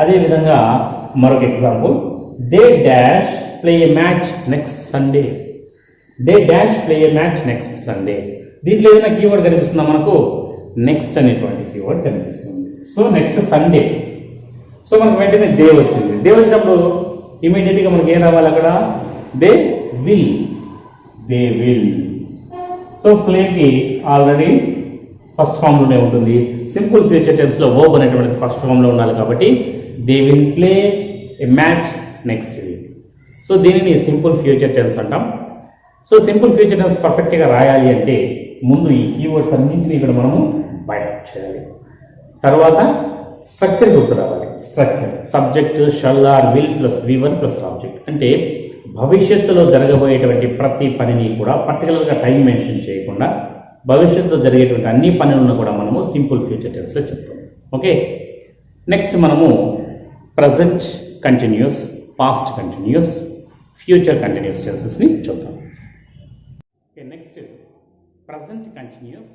అదేవిధంగా మరొక example, they dash play a match next Sunday. They dash play a match next Sunday. దీంట్లో ఏదైనా కీవర్డ్ కనిపిస్తుందా మనకు? నెక్స్ట్ అనేటువంటి కీవర్డ్ కనిపిస్తుంది. So next Sunday. సో మనకు వెంటనే దే వచ్చింది. దే వచ్చినప్పుడు ఇమీడియట్గా మనకి ఏం రావాలి అక్కడ? They will, they will. So ప్లేకి ఆల్రెడీ ఫస్ట్ ఫామ్లోనే ఉంటుంది. సింపుల్ ఫ్యూచర్ టెన్స్లో వర్బ్ అనేటువంటిది ఫస్ట్ ఫామ్లో ఉండాలి కాబట్టి they will play a match next week. So దీనిని సింపుల్ ఫ్యూచర్ టెన్స్ అంటాం. సో సింపుల్ ఫ్యూచర్ టెన్స్ పర్ఫెక్ట్గా రాయాలి అంటే ముందు ఈ కీవర్డ్స్ అన్నింటినీ ఇక్కడ మనము బైట్ చేయాలి. తర్వాత స్ట్రక్చర్ గుర్తు రావాలి. Structure subject shall or will plus V1 plus object. అంటే భవిష్యత్తులో జరగబోయేటువంటి ప్రతి పనిని కూడా పర్టికులర్గా టైం మెన్షన్ చేయకుండా భవిష్యత్తులో జరిగేటువంటి అన్ని పనులను కూడా మనము సింపుల్ ఫ్యూచర్ టెన్స్లో చెప్తాం. ఓకే, నెక్స్ట్ మనము present continuous, past continuous, future continuous టెన్సెస్ని చూద్దాం. Okay, next present continuous,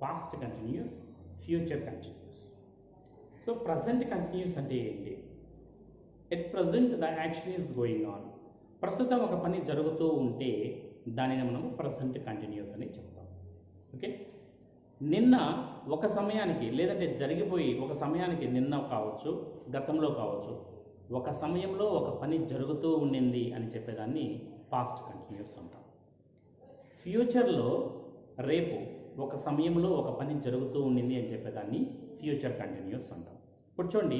past continuous, future continuous. So present continuous అంటే ఏంటి? At present the action is going on. ప్రస్తుతం ఒక పని జరుగుతూ ఉంటే దానిని మనము ప్రజెంట్ కంటిన్యూస్ అని చెప్తాం. ఓకే, నిన్న ఒక సమయానికి, లేదంటే జరిగిపోయి ఒక సమయానికి, నిన్న కావచ్చు, గతంలో కావచ్చు, ఒక సమయంలో ఒక పని జరుగుతూ ఉండింది అని చెప్పేదాన్ని పాస్ట్ కంటిన్యూస్ అంటాం. ఫ్యూచర్లో రేపు ఒక సమయంలో ఒక పని జరుగుతూ ఉండింది అని చెప్పేదాన్ని ఫ్యూచర్ కంటిన్యూస్ అంటాం. ఇప్పుడు చూడండి,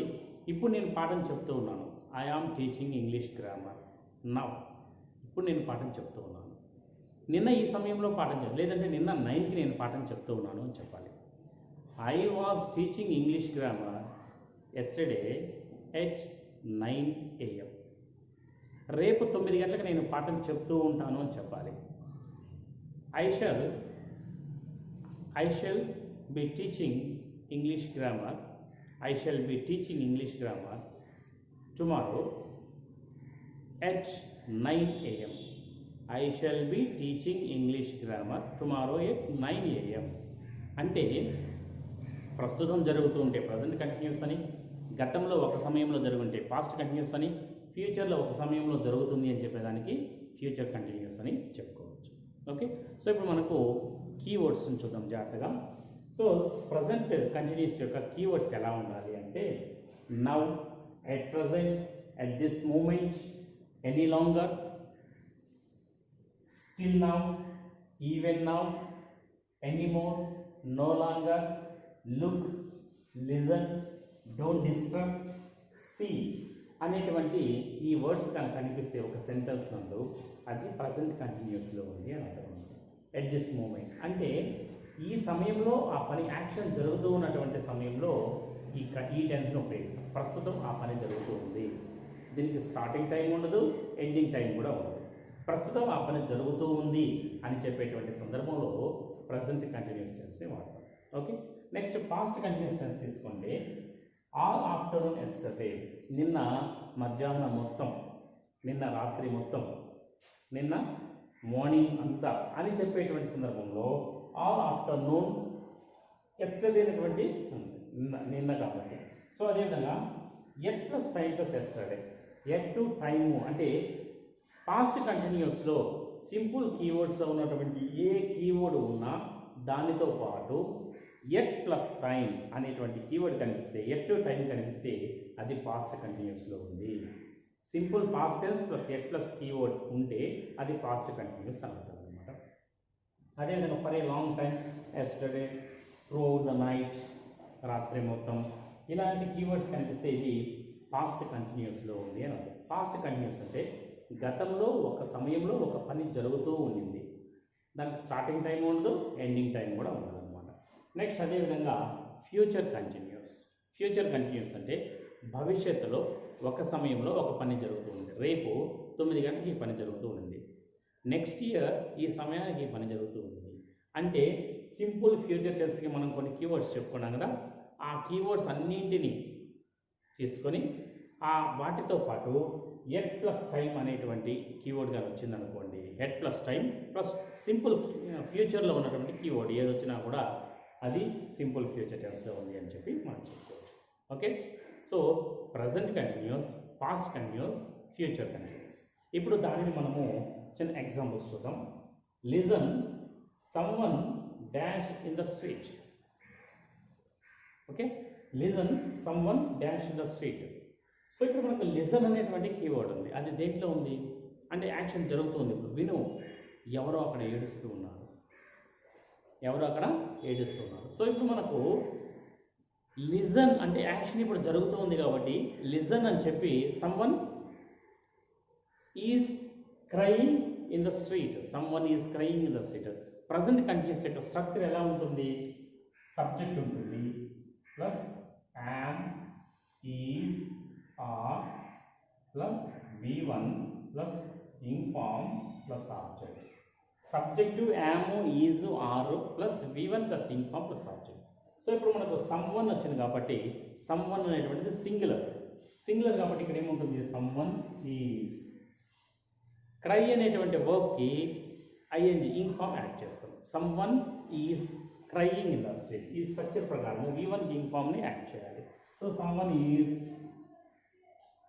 ఇప్పుడు నేను పాఠం చెప్తూ ఉన్నాను. I am teaching English grammar now. ఇప్పుడు నేను పాఠం చెప్తూ ఉన్నాను. నిన్న ఈ సమయంలో పాఠం లేదంటే నిన్న 9కి నేను పాఠం చెప్తూ ఉన్నాను అని చెప్పాలి. I was teaching English grammar yesterday at 9 AM. రేపు 9 గంటలకు నేను పాఠం చెప్తూ ఉంటాను అని చెప్పాలి. I shall be teaching English grammar. I shall be teaching English grammar tomorrow at 9 AM. I shall be teaching English grammar tomorrow at 9 AM. అంటే ప్రస్తుతం జరుగుతూ ఉంటే ప్రజెంట్ కంటిన్యూస్ అని, గతంలో ఒక సమయంలో జరుగుంటే పాస్ట్ కంటిన్యూస్ అని, ఫ్యూచర్లో ఒక సమయంలో జరుగుతుంది అని చెప్పేదానికి ఫ్యూచర్ కంటిన్యూస్ అని చెప్పుకోవచ్చు. ఓకే, సో ఇప్పుడు మనకు కీవర్డ్స్ని చూద్దాం జాగ్రత్తగా. సో ప్రజెంట్ కంటిన్యూస్ యొక్క కీవర్డ్స్ ఎలా ఉండాలి అంటే now, at present, at this moment, any longer, still now, even now, anymore, no longer, look, listen, don't disturb, see అనేటువంటి ఈ వర్డ్స్ కనుక కనిపిస్తే ఒక సెంటెన్స్ నందు అది ప్రజెంట్ కంటిన్యూస్లో ఉంది అని అర్థం. ఎట్ దిస్ మూమెంట్ అంటే ఈ సమయంలో ఆ పని యాక్షన్ జరుగుతూ ఉన్నటువంటి సమయంలో ఈ టెన్స్ను ఉపయోగిస్తాం. ప్రస్తుతం ఆ పని జరుగుతూ ఉంది. దీనికి స్టార్టింగ్ టైం ఉండదు, ఎండింగ్ టైం కూడా ఉండదు. ప్రస్తుతం ఆ పని జరుగుతూ ఉంది అని చెప్పేటువంటి సందర్భంలో ప్రజెంట్ కంటిన్యూస్ టెన్స్ని వాడతాం. Okay, next past continuous tense తీసుకుంటే ఆల్ ఆఫ్టర్నూన్ ఎస్టర్డే, నిన్న మధ్యాహ్నం మొత్తం, నిన్న రాత్రి మొత్తం, నిన్న మార్నింగ్ అంతా అని చెప్పేటువంటి సందర్భంలో ఆల్ ఆఫ్టర్నూన్ ఎస్టర్డే అనేటువంటి నిన్న కాబట్టి. సో అదేవిధంగా at plus time plus yesterday, at to time అంటే పాస్ట్ కంటిన్యూస్లో సింపుల్ కీవర్డ్స్లో ఉన్నటువంటి ఏ కీవర్డ్ ఉన్నా దానితో పాటు ఎట్ ప్లస్ టైం అనేటువంటి కీవర్డ్ కనిపిస్తే, ఎట్ టు టైం కనిపిస్తే అది పాస్ట్ కంటిన్యూస్లో ఉంది. Simple past tense plus at plus keyword ఉంటే అది పాస్ట్ కంటిన్యూస్ అవుతుంది అనమాట. అదేవిధంగా for a long time, yesterday, through out the night, రాత్రి మొత్తం, ఇలాంటి కీవర్డ్స్ కనిపిస్తే ఇది పాస్ట్ కంటిన్యూస్లో ఉంది అని అర్థం. పాస్ట్ కంటిన్యూస్ అంటే గతంలో ఒక సమయంలో ఒక పని జరుగుతూ ఉండింది, దానికి స్టార్టింగ్ టైం ఉండదు, ఎండింగ్ టైం కూడా ఉండదు అనమాట. నెక్స్ట్ అదేవిధంగా ఫ్యూచర్ కంటిన్యూస్. ఫ్యూచర్ కంటిన్యూస్ అంటే భవిష్యత్తులో ఒక సమయంలో ఒక పని జరుగుతూ ఉంది. రేపు 9 గంటలకు ఈ పని జరుగుతూ ఉంది, నెక్స్ట్ ఇయర్ ఈ సమయానికి ఈ పని జరుగుతూ ఉంది అంటే సింపుల్ ఫ్యూచర్ టెన్స్కి మనం కొన్ని కీవర్డ్స్ చెప్పుకున్నాం కదా, ఆ కీవర్డ్స్ అన్నింటినీ తీసుకొని వాటితో పాటు ఎట్ ప్లస్ టైం అనేటువంటి కీవర్డ్ కానీ వచ్చిందనుకోండి, at plus time plus simple ఫ్యూచర్లో ఉన్నటువంటి కీవర్డ్ ఏది వచ్చినా కూడా అది సింపుల్ ఫ్యూచర్ టెన్స్లో ఉంది అని చెప్పి మనం చెప్పుకోవచ్చు. Okay, so present continuous, past continuous, future continuous. ఇప్పుడు దానిని మనము చిన్న ఎగ్జాంపుల్స్ చూద్దాం. Listen someone dash in the street. Okay, listen someone dash in the street. So ఇక్కడ మనకు లిజన్ అనేటువంటి కీవర్డ్ ఉంది. అది దేంట్లో ఉంది అంటే యాక్షన్ జరుగుతుంది. ఇప్పుడు విను, ఎవరో అక్కడ ఏడుస్తూ ఉన్నారు, ఎవరో అక్కడ ఏడుస్తూ ఉన్నారు. సో ఇప్పుడు మనకు లిజన్ అంటే యాక్షన్ ఇప్పుడు జరుగుతూ ఉంది కాబట్టి లిజన్ అని చెప్పి someone is crying in the street, someone is crying in the street. Present continuous యొక్క స్ట్రక్చర్ ఎలా ఉంటుంది? సబ్జెక్ట్ ఉంటుంది plus am, is, are plus V1 plus ing form plus object. Subject am, is, are plus V1 plus ing form plus object. So ఇప్పుడు మనకు someone వచ్చింది కాబట్టి someone అనేటువంటిది singular కాబట్టి ఇక్కడ ఏముంటుంది? సమ్వన్ ఈజ్, క్రై అనేటువంటి వర్బ్కి ఐఎన్జి ఇంగ్ ఫామ్ యాడ్ చేస్తాం. Some one is crying in the street. ఈ స్ట్రక్చర్ ప్రకారం V1 ఇంగ్ ఫామ్ని యాడ్ చేయాలి. So some one is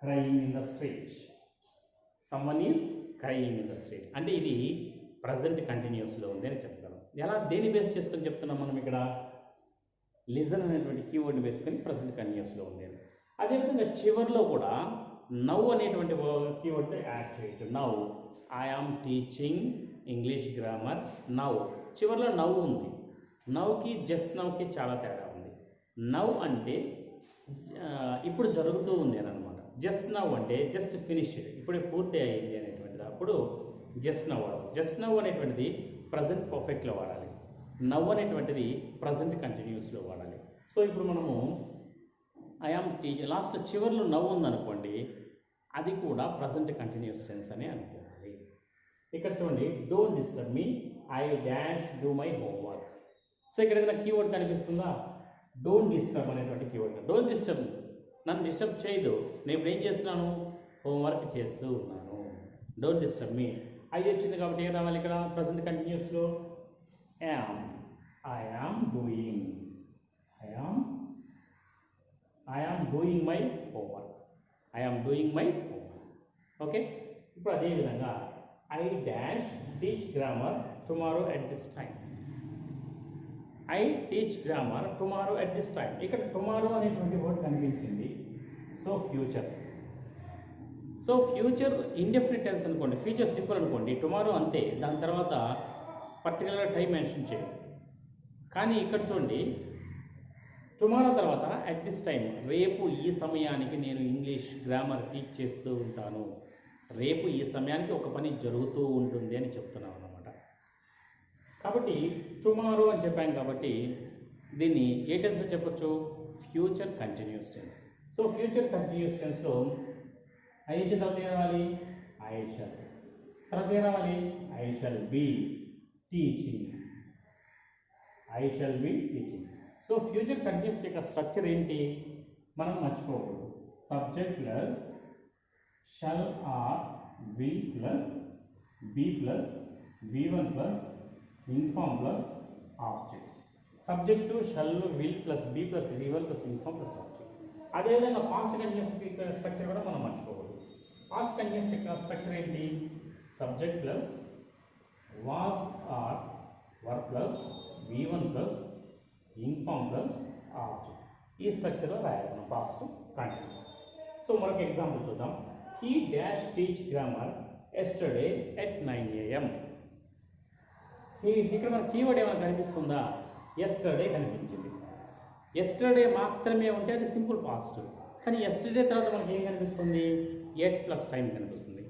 crying in the street. Some one is crying in the street అంటే ఇది present కంటిన్యూస్లో ఉంది అని చెప్పగలం. ఎలా దేని బేస్ చేసుకొని చెప్తున్నాం మనం ఇక్కడ? లిజన్ అనేటువంటి కీవర్డ్ వేసుకొని ప్రజెంట్ కంటిన్యూస్లో ఉంది అని. అదేవిధంగా చివరిలో కూడా నౌ అనేటువంటి కీవర్డ్తో యాడ్ చేయొచ్చు. Now I am teaching English grammar now. చివరిలో నౌ ఉంది. నౌకి జస్ట్ నౌకి చాలా తేడా ఉంది. నౌ అంటే ఇప్పుడు జరుగుతూ ఉంది అని అనమాట. జస్ట్ నౌ అంటే జస్ట్ ఫినిష్డ్, ఇప్పుడే పూర్తి అయ్యింది అనేటువంటిది. అప్పుడు జస్ట్ నౌ వాడాలి. జస్ట్ నౌ అనేటువంటిది ప్రజెంట్ పర్ఫెక్ట్లో వాడాలి. నవ్ అనేటువంటిది ప్రజెంట్ కంటిన్యూస్లో వాడాలి. సో ఇప్పుడు మనము ఐ ఆమ్ టీచింగ్ లాస్ట్ చివరిలో నవ్వు ఉందనుకోండి, అది కూడా ప్రజెంట్ కంటిన్యూస్ టెన్స్ అని అనుకోవాలి. ఇక్కడ చూడండి, don't disturb me, I dash do my homework. So ఇక్కడ ఏదైనా కీవర్డ్ కనిపిస్తుందా? డోంట్ డిస్టర్బ్ అనేటువంటి కీవర్డ్. డోంట్ డిస్టర్బ్, నన్ను డిస్టర్బ్ చేయదు, నేను ఇప్పుడు ఏం చేస్తున్నాను? హోంవర్క్ చేస్తూ ఉన్నాను. Don't disturb me. ఐ వచ్చింది కాబట్టి ఏం రావాలి ఇక్కడ present కంటిన్యూస్లో? I am doing my homework. I am doing my homework. Okay. ఇప్పుడు అదే విధంగా I dash teach grammar tomorrow at this time. I teach grammar tomorrow at this time. ఇక్కడ tomorrow అనేటువంటి వర్డ్ కనిపించింది. So future. So future indefinite tense అనుకోండి, future simple అనుకోండి, tomorrow అంతే, దాని తర్వాత పర్టికులర్గా టైం మెన్షన్ చేయండి. కానీ ఇక్కడ చూడండి, టుమారో తర్వాత అట్ దిస్ టైం, రేపు ఈ సమయానికి నేను ఇంగ్లీష్ గ్రామర్ టీచ్ చేస్తూ ఉంటాను. రేపు ఈ సమయానికి ఒక పని జరుగుతూ ఉంటుంది అని చెప్తున్నాను అన్నమాట. కాబట్టి టుమారో అని చెప్పాం కాబట్టి దీన్ని ఏ టెన్స్లో చెప్పొచ్చు? Future continuous tense. So future continuous టెన్స్లో ఐ వచ్చిన తర్వాత ఏం రావాలి? I shall. తర్వాత ఏం రావాలి? I shall be teaching. I shall be teaching. So future continuous యొక్క స్ట్రక్చర్ ఏంటి మనం మర్చిపోకూడదు. Subject plus shall or will plus be plus V1 plus ing form plus object. Subject shall will plus be plus V1 plus ing form plus object. అదేవిధంగా past continuous structure కూడా మనం మర్చిపోకూడదు. Past continuous యొక్క structure ఏంటి? Subject plus was or verb plus V1 plus ing form plus object. ఈ స్ట్రక్చర్లో రాయాలి మనం పాస్ట్ కంటిన్యూస్. సో మరొక ఎగ్జాంపుల్ చూద్దాం. He dash teach grammar yesterday at 9 AM. ఇక్కడ మన కీవర్డ్ ఏమైనా కనిపిస్తుందా? ఎస్టర్డే కనిపించింది. ఎస్టర్డే మాత్రమే ఉంటే అది సింపుల్ పాస్ట్. కానీ ఎస్టర్డే తర్వాత మనకి ఏం కనిపిస్తుంది? ఎట్ ప్లస్ టైం కనిపిస్తుంది.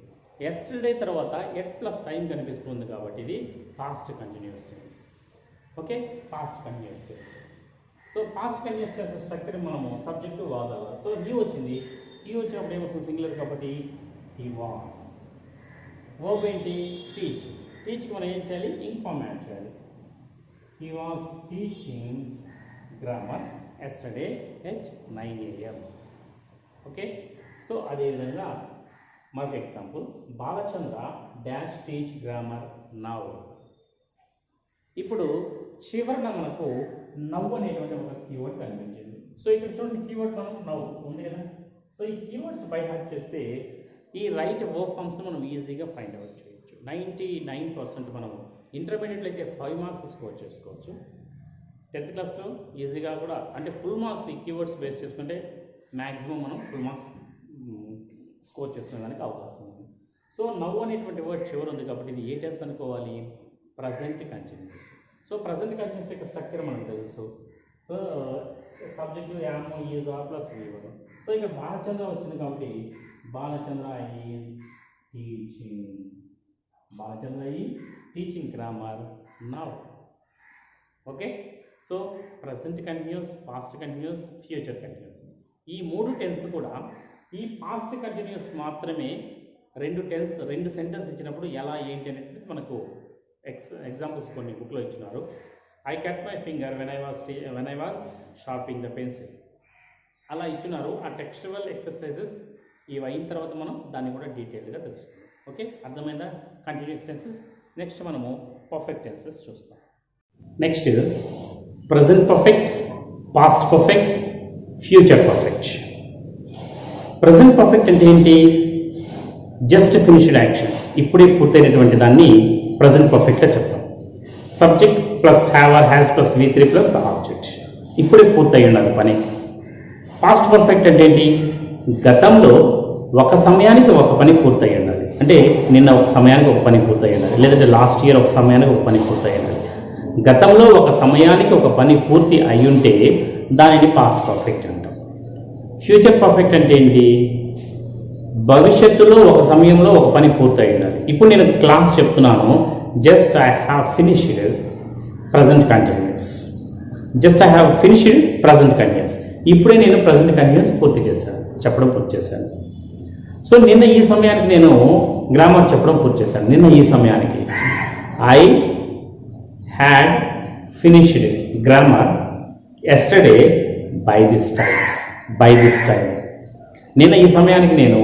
ఎస్టర్డే తర్వాత ఎట్ ప్లస్ టైం కనిపిస్తుంది కాబట్టి ఇది past continuous tense. Okay, past continuous tense. So past continuous tense structure మనము సబ్జెక్టు వాజ్ అవ్వాలి. సో హీ వచ్చింది, హీ వచ్చినప్పుడు ఏమొస్తుంది? సింగులర్ కాబట్టి హీ వాజ్. వర్బ్ ఏంటి? టీచ్. టీచ్కి మనం ఏం చేయాలి? ఇన్ఫార్మ్ యాడ్ చేయాలి. He was teaching grammar yesterday at 9 AM. Okay. So అదేవిధంగా మరొక example, Balachandra dash teach grammar now. ఇప్పుడు చివరన మనకు నవ్వు అనేటువంటి ఒక కీవర్డ్ కనిపించింది. సో ఇక్కడ చూడండి, కీవర్డ్ మనం నవ్వు ఉంది కదా. సో ఈ కీవర్డ్స్ బై హార్ట్ చేస్తే ఈ రైట్ వర్బ్ ఫామ్స్ మనం ఈజీగా ఫైండ్ అవుట్ చేయొచ్చు. 99% మనము ఇంటర్మీడియట్లో అయితే 5 మార్క్స్ స్కోర్ చేసుకోవచ్చు. 10th క్లాస్లో ఈజీగా కూడా, అంటే ఫుల్ మార్క్స్ ఈ కీవర్డ్స్ బేస్ చేసుకుంటే మ్యాక్సిమం మనం ఫుల్ మార్క్స్ స్కోర్ చేసుకునేదానికి అవకాశం ఉంది. సో నవ్వు అనేటువంటి వర్డ్ చివరి ఉంది కాబట్టి ఇది ఏ టెన్స్ అనుకోవాలి? Present continuous. So present continuous యొక్క స్ట్రక్చర్ మనకు తెలుసు. So subject am is are plus V1. So ఇక్కడ బాలచంద్ర వచ్చింది కాబట్టి Balachandra is teaching. Balachandra is teaching grammar now. Okay. So present continuous, past continuous, future continuous, ఈ 3 టెన్స్ కూడా ఈ పాస్ట్ కంటిన్యూస్ మాత్రమే రెండు సెంటెన్స్ ఇచ్చినప్పుడు ఎలా ఏంటి అనేది మనకు ఎగ్జాంపుల్స్ కొన్ని బుక్లో ఇచ్చినారు. I cut my finger when I was షార్పింగ్ the pencil అలా ఇచ్చినారు. ఆ టెక్స్చువల్ ఎక్సర్సైజెస్ ఇవి అయిన తర్వాత మనం దాన్ని కూడా డీటెయిల్గా తెలుసుకుందాం. ఓకే, అర్థమైందా? Continuous tenses. నెక్స్ట్ మనము పర్ఫెక్ట్ టెన్సెస్ చూస్తాం. Next present perfect, past perfect, future perfect. Present perfect అంటే ఏంటి? జస్ట్ ఫినిష్డ్ యాక్షన్, ఇప్పుడే పూర్తయినటువంటి దాన్ని ప్రజెంట్ పర్ఫెక్ట్గా చెప్తాం. Subject plus have or has plus V3 plus object, ఇప్పుడే పూర్తయి ఉండాలి పని. పాస్ట్ పర్ఫెక్ట్ అంటే ఏంటి? గతంలో ఒక సమయానికి ఒక పని పూర్తయి ఉండాలి. అంటే నిన్న ఒక సమయానికి ఒక పని పూర్తయి ఉండాలి, లేదంటే లాస్ట్ ఇయర్ ఒక సమయానికి ఒక పని పూర్తయి ఉండాలి. గతంలో ఒక సమయానికి ఒక పని పూర్తి అయి ఉంటే దానిని పాస్ట్ పర్ఫెక్ట్ అంటాం. ఫ్యూచర్ పర్ఫెక్ట్ అంటే ఏంటి? భవిష్యత్తులో ఒక సమయంలో ఒక పని పూర్తయి ఉండాలి. ఇప్పుడు నేను క్లాస్ చెప్తున్నాను, just I have finished present continuous. Just I have finished present continuous, ఇప్పుడే నేను ప్రజెంట్ కంటిన్యూస్ పూర్తి చేశాను, చెప్పడం పూర్తి చేశాను. సో నిన్న ఈ సమయానికి నేను గ్రామర్ చెప్పడం పూర్తి చేశాను. నిన్న ఈ సమయానికి I had finished grammar yesterday by this time. నిన్న ఈ సమయానికి నేను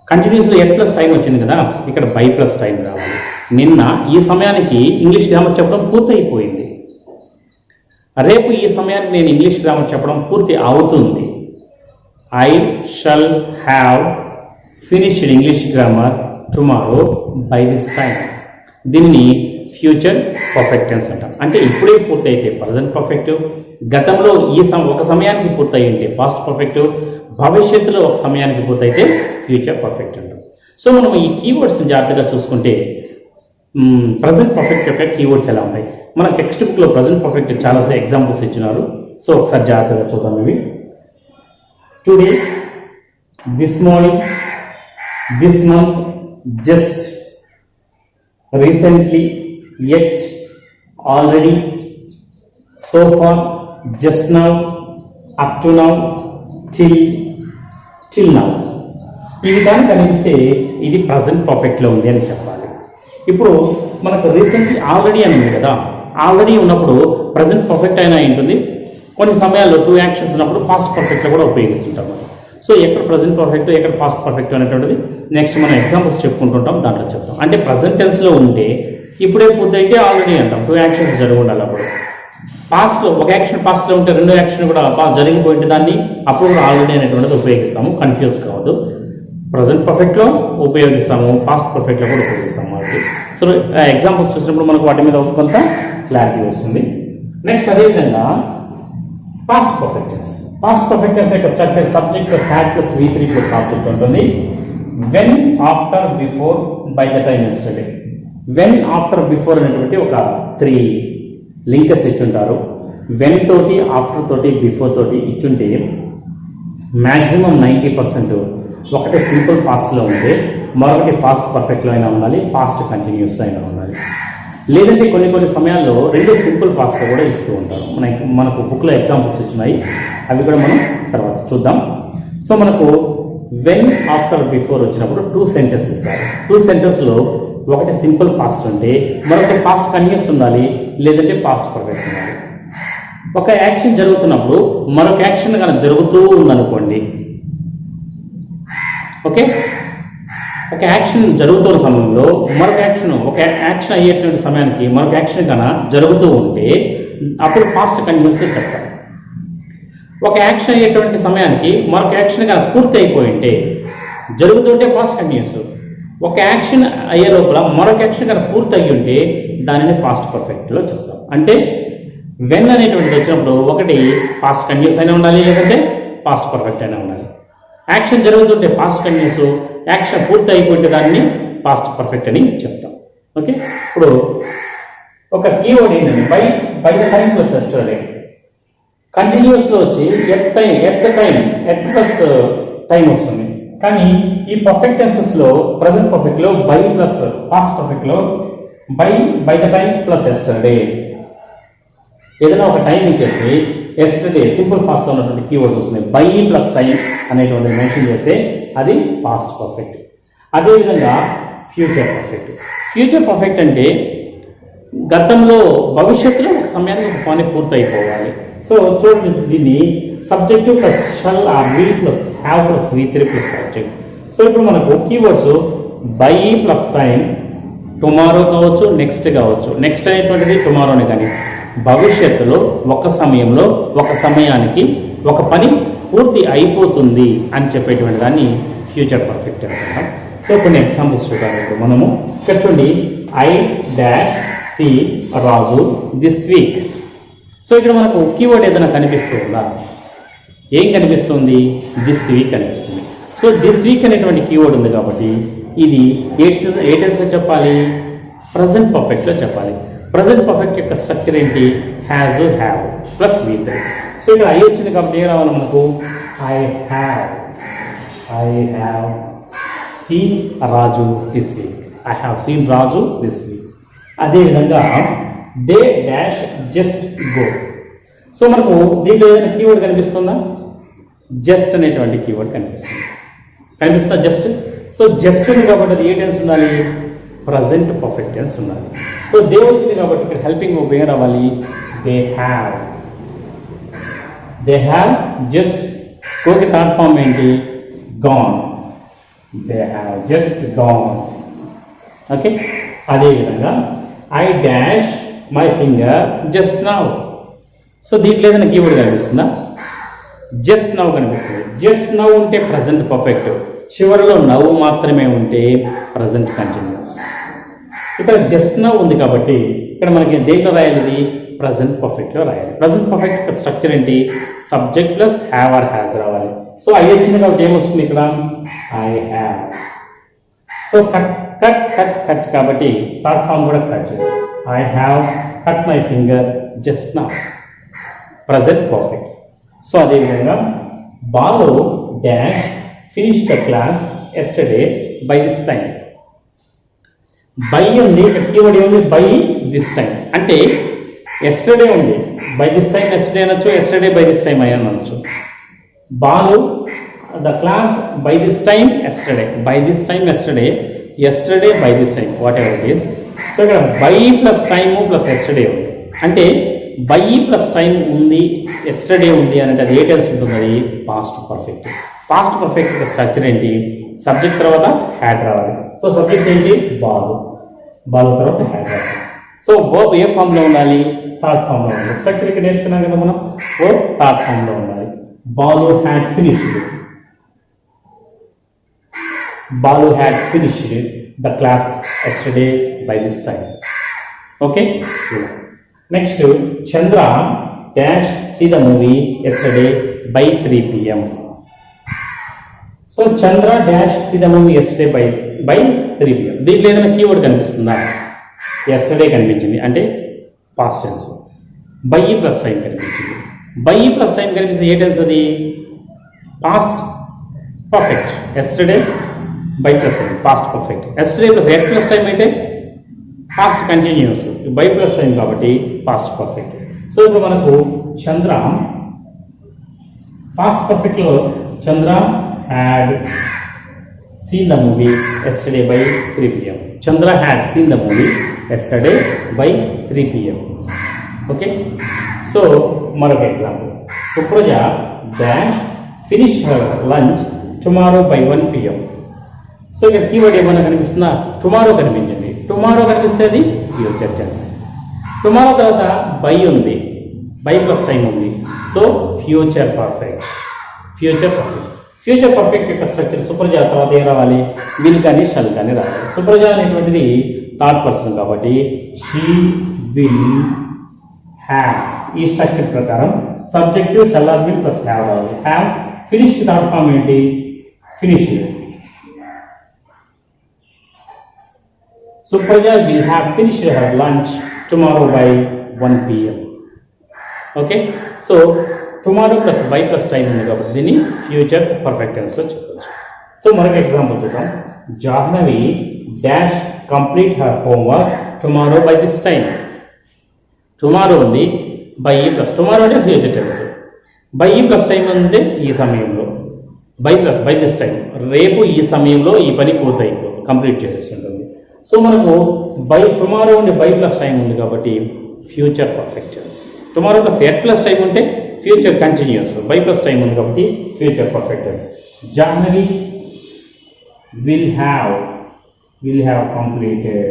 కంటిన్యూస్లో ఎట్ ప్లస్ టైం వచ్చింది కదా, ఇక్కడ బై ప్లస్ టైం రావాలి. నిన్న ఈ సమయానికి ఇంగ్లీష్ గ్రామర్ చెప్పడం పూర్తయిపోయింది. రేపు ఈ సమయానికి నేను ఇంగ్లీష్ గ్రామర్ చెప్పడం పూర్తి అవుతుంది. I shall have finished English grammar tomorrow by this time. దీన్ని ఫ్యూచర్ పర్ఫెక్ట్ టెన్స్ అంటాం. అంటే ఇప్పుడే పూర్తయితే ప్రజెంట్ పర్ఫెక్ట్, గతంలో ఒక సమయానికి పూర్తయి ఉంటే పాస్ట్ పర్ఫెక్ట్, భవిష్యత్తులో ఒక సమయానికి పూర్తయితే ఫ్యూచర్ పర్ఫెక్ట్ అంటాం. సో మనం ఈ కీవర్డ్స్ జాగ్రత్తగా చూసుకుంటే ప్రజెంట్ పర్ఫెక్ట్ యొక్క కీవర్డ్స్ ఎలా ఉంటాయి? మన టెక్స్ట్ బుక్లో ప్రజెంట్ పర్ఫెక్ట్ చాలా ఎగ్జాంపుల్స్ ఇచ్చినారు. సో ఒకసారి జాగ్రత్తగా చూద్దాం. ఇవి today, this morning, this month, just, recently, yet, already, so far, just now, up to now, till now. ఈ విధానం కనిపిస్తే ఇది ప్రజెంట్ పర్ఫెక్ట్లో ఉంది అని చెప్పాలి. ఇప్పుడు మనకు రీసెంట్లీ ఆల్రెడీ అని ఉంది కదా, ఆల్రెడీ ఉన్నప్పుడు ప్రజెంట్ పర్ఫెక్ట్ అయినా ఉంటుంది. కొన్ని సమయాల్లో టూ యాక్షన్స్ ఉన్నప్పుడు పాస్ట్ పర్ఫెక్ట్లో కూడా ఉపయోగిస్తుంటాం. సో ఎక్కడ ప్రజెంట్ పర్ఫెక్ట్, ఎక్కడ పాస్ట్ పర్ఫెక్ట్ అనేటువంటిది నెక్స్ట్ మనం ఎగ్జాంపుల్స్ చెప్పుకుంటుంటాం, దాంట్లో చెప్తాం. అంటే ప్రజెంట్ టెన్స్లో ఉంటే ఇప్పుడే పూర్తయితే ఆల్రెడీ అంటాం, టూ యాక్షన్స్ జరిగి ఉండాలి. అప్పుడు పాస్ట్లో ఒక యాక్షన్ పాస్ట్లో ఉంటే రెండో యాక్షన్ కూడా జరిగిపోయింటే దాన్ని అప్పుడు కూడా ఆల్రెడీ అనేటువంటిది ఉపయోగిస్తాము. కన్ఫ్యూజ్ కావద్దు. ప్రజెంట్ పర్ఫెక్ట్లో ఉపయోగిస్తాము, పాస్ట్ పర్ఫెక్ట్లో కూడా ఉపయోగిస్తాము వాళ్ళకి. సో ఎగ్జాంపుల్స్ చూసినప్పుడు మనకు వాటి మీద కొంత క్లారిటీ వస్తుంది. నెక్స్ట్ అదేవిధంగా past perfect tense. Past perfect tense యొక్క structure subject had plus V3 plus object ఉంటుంది. When, after, before, by the time, yesterday. When, after, before అనేటువంటి ఒక 3 లింకర్స్ ఇచ్చుంటారు. వెన్ తోటి, ఆఫ్టర్ తోటి, బిఫోర్ తోటి ఇచ్చుంటే మ్యాక్సిమం 90% ఒకటి సింపుల్ పాస్ట్లో ఉంటే మరొకటి పాస్ట్ పర్ఫెక్ట్లో అయినా ఉండాలి, పాస్ట్ కంటిన్యూస్లో అయినా ఉండాలి. లేదంటే కొన్ని సమయాల్లో రెండు సింపుల్ పాస్ట్లో కూడా ఇస్తూ ఉంటారు. మనకు బుక్లో ఎగ్జాంపుల్స్ ఇచ్చినాయి, అవి కూడా మనం తర్వాత చూద్దాం. సో మనకు వెన్, ఆఫ్టర్, బిఫోర్ వచ్చినప్పుడు 2 సెంటెన్స్ ఇస్తారు. 2 సెంటెన్స్లో ఒకటి సింపుల్ పాస్ట్ ఉంటే మరొకటి పాస్ట్ కంటిన్యూస్ ఉండాలి, లేదంటే పాస్ట్ పర్ఫెక్ట్ ఉండాలి. ఒక యాక్షన్ జరుగుతున్నప్పుడు మరొక యాక్షన్ కనుక జరుగుతూ ఉందనుకోండి, ఓకే, ఒక యాక్షన్ జరుగుతున్న సమయంలో మరొక యాక్షన్ అయ్యేటువంటి సమయానికి మరొక యాక్షన్ కన్నా జరుగుతూ ఉంటే అప్పుడు పాస్ట్ కంటిన్యూస్ చెప్తాం. ఒక యాక్షన్ అయ్యేటువంటి సమయానికి మరొక యాక్షన్ కన్నా పూర్తి అయిపోయి ఉంటే జరుగుతుంటే పాస్ట్ కంటిన్యూస్. ఒక యాక్షన్ అయ్యే లోపల మరొక యాక్షన్ కన్నా పూర్తి అయ్యి ఉంటే దానిని పాస్ట్ పర్ఫెక్ట్లో చెప్తాం. అంటే వెన్ అనేటువంటిది వచ్చినప్పుడు ఒకటి పాస్ట్ కంటిన్యూస్ అయినా ఉండాలి, లేదంటే పాస్ట్ పర్ఫెక్ట్ అయినా ఉండాలి. యాక్షన్ జరుగుతుంటే పాస్ట్ కంటిన్యూస్, యాక్షన్ పూర్తి అయిపోయింటే దాన్ని పాస్ట్ పర్ఫెక్ట్ అని చెప్తాం. ఓకే, ఇప్పుడు ఒక కీవర్డ్ ఏంటంటే by the time plus yesterday. కంటిన్యూస్లో వచ్చి ఎట్ ప్లస్ టైం వస్తుంది. కానీ ఈ పర్ఫెక్ట్ టెన్సెస్లో ప్రజెంట్ పర్ఫెక్ట్లో బై ప్లస్ పాస్ట్ పర్ఫెక్ట్లో by the time plus yesterday. ఏదైనా ఒక టైం ఇచ్చేసి ఎస్టర్డే సింపుల్ పాస్ట్లో ఉన్నటువంటి కీవర్డ్స్ వస్తున్నాయి. బై ప్లస్ టైం అనేటువంటిది మెన్షన్ చేస్తే అది పాస్ట్ పర్ఫెక్ట్. అదేవిధంగా ఫ్యూచర్ పర్ఫెక్ట్. ఫ్యూచర్ పర్ఫెక్ట్ అంటే గతంలో భవిష్యత్తులో ఒక సమయానికి ఒక పని పూర్తయిపోవాలి. సో చూడండి, దీన్ని subject plus shall or will plus have plus V3 plus subject. So ఇప్పుడు మనకు keywords by plus time tomorrow కావచ్చు, నెక్స్ట్ కావచ్చు. నెక్స్ట్ అనేటువంటిది టుమారోనే, కానీ భవిష్యత్తులో ఒక సమయంలో ఒక సమయానికి ఒక పని పూర్తి అయిపోతుంది అని చెప్పేటువంటి దాన్ని ఫ్యూచర్ పర్ఫెక్ట్ టెన్స్ అంటాం. సో కొన్ని ఎగ్జాంపుల్స్ చూద్దాం ఇప్పుడు మనము. ఇక్కడ చూడండి, I dash see Raju this week. So ఇక్కడ మనకు కీవర్డ్ ఏదైనా కనిపిస్తుందా? ఏం కనిపిస్తుంది? దిస్ వీక్ కనిపిస్తుంది. సో దిస్ వీక్ అనేటువంటి కీవర్డ్ ఉంది కాబట్టి ఇది ఏ టెన్స్లో చెప్పాలి? ప్రజెంట్ పర్ఫెక్ట్లో చెప్పాలి. ప్రజెంట్ పర్ఫెక్ట్ యొక్క స్ట్రక్చర్ ఏంటి? Has, have plus V3. So ఇక్కడ ఐ వచ్చింది కాబట్టి ఏం రావాలి మనకు? I have seen Raju this week. I have seen Raju this week. అదేవిధంగా they dash just go. So మనకు దీంట్లో ఏదైనా కీవర్డ్ కనిపిస్తుందా? జస్ట్ అనేటువంటి కీవర్డ్ కనిపిస్తుందా? జస్ట్. సో జస్ట్ ఉంది కాబట్టి అది ఏ టెన్స్ ఉండాలి? ప్రజెంట్ పర్ఫెక్ట్ టెన్స్ ఉండాలి. సో దే వచ్చింది కాబట్టి ఇక్కడ హెల్పింగ్ వర్బ్ ఏం రావాలి? They have just. కోకి థర్డ్ ఫామ్ ఏంటి? Gone. They have just gone. Okay. అదేవిధంగా I dash my finger just now. So దీంట్లో ఏదైనా కీవర్డ్ కనిపిస్తుందా? జస్ట్ నౌ కనిపిస్తుంది. జస్ట్ నౌ ఉంటే ప్రజెంట్ పర్ఫెక్ట్, చివరిలో నవ్వు మాత్రమే ఉంటే ప్రజెంట్ కంటిన్యూస్. ఇక్కడ జస్ట్ నౌ ఉంది కాబట్టి ఇక్కడ మనకి దేంట్లో రాయాలి? ప్రజెంట్ పర్ఫెక్ట్లో రాయాలి. ప్రజెంట్ పర్ఫెక్ట్ స్ట్రక్చర్ ఏంటి? Subject plus have or has రావాలి. సో ఐ వచ్చింది కాబట్టి ఏమొస్తుంది ఇక్కడ? I have. So cut cut cut cut కాబట్టి థర్డ్ ఫామ్ కూడా cut. I have cut my finger just now. Present perfect. So అదేవిధంగా Balu dash finish the class yesterday by this time. By ఉంది, ఇక్కడ keyword ఏముంది? By this time. అంటే yesterday ఉంది, by this time yesterday అనొచ్చు, yesterday by this time అనొచ్చు. Balu the class by this time yesterday. By this time yesterday, yesterday by this time, whatever it is. So ఇక్కడ by plus time plus yesterday ఉంది. అంటే by plus time ఉంది, yesterday ఉంది అంటే అది ఏ tense ఉంటుంది? అది past perfect. Past perfect structure ఏంటి? సబ్జెక్ట్ తర్వాత హ్యాడ్ రావాలి. సో సబ్జెక్ట్ ఏంటి? బాలు. బాలు తర్వాత హ్యాడ్ రావాలి. సో వర్బ్ ఏ ఫామ్లో ఉండాలి? థర్డ్ ఫామ్లో ఉండాలి. స్ట్రక్చర్ ఇక్కడ నేర్చుకున్నాం కదా మనం. వర్బ్ థర్డ్ ఫామ్లో ఉండాలి. Balu had finished. Balu had finished the class yesterday by this time. Okay. Next, Chandra dash see the movie yesterday by 3 PM. So Chandra dash see the movie yesterday by 3 PM. దీంట్లో ఏదైనా కీవర్డ్ కనిపిస్తుందా? Yesterday కనిపించింది అంటే past tense. By plus time కనిపించింది. By plus time కనిపిస్తుంది, ఏ tense అది? Past perfect. Yesterday by plus time past perfect. Yesterday plus at plus time అయితే past continuous. By plus time కాబట్టి పాస్ట్ పర్ఫెక్ట్. సో ఇప్పుడు మనకు చంద్ర పాస్ట్ పర్ఫెక్ట్లో Chandra had seen the movie yesterday by 3 PM. Chandra had seen the movie yesterday by 3 PM. Okay. So, another example. Supraja dash finish her lunch tomorrow by 1 PM. So, here keyword ఏమన్నా కనిపిస్తుందా? tomorrow కనిపించింది. tomorrow కనిపిస్తుంది future tense. tomorrow తర్వాత by ఉంది. by plus time ఉంది. So, future perfect. future perfect. Future perfect యొక్క structure Supraja తర్వాత ఏం రావాలి? విల్ కానీ షల్ కానీ రావాలి. సుప్రజ అనేటువంటిది థర్డ్ పర్సన్ కాబట్టి షీ విల్ హ్యావ్. ఈ స్ట్రక్చర్ ప్రకారం subjective shall or will plus have రావాలి. హ్యావ్ ఫినిష్డ్ థర్డ్ ఫామ్ ఏంటి? Finished. Supraja will have finished her lunch tomorrow by 1 PM. Okay. So tomorrow plus by plus time ఉంది కాబట్టి దీన్ని future perfect టెన్స్లో చెప్పవచ్చు. So మరొక example చూద్దాం. Jahnavi dash complete her homework tomorrow by this time. Tomorrow ఉంది, by plus tomorrow అంటే future tense. By plus time అంటే ఈ సమయంలో. By plus by this time రేపు ఈ సమయంలో ఈ పని పూర్తయిపోతుంది, కంప్లీట్ చేసేస్తుంటుంది. సో మనకు బై టుమారో ఉండి బై ప్లస్ టైం ఉంది కాబట్టి future perfect tense. Tomorrow plus at plus time ఉంటే future continuous. By plus time ఉంది కాబట్టి future perfect tense. Jahnavi will have will have completed.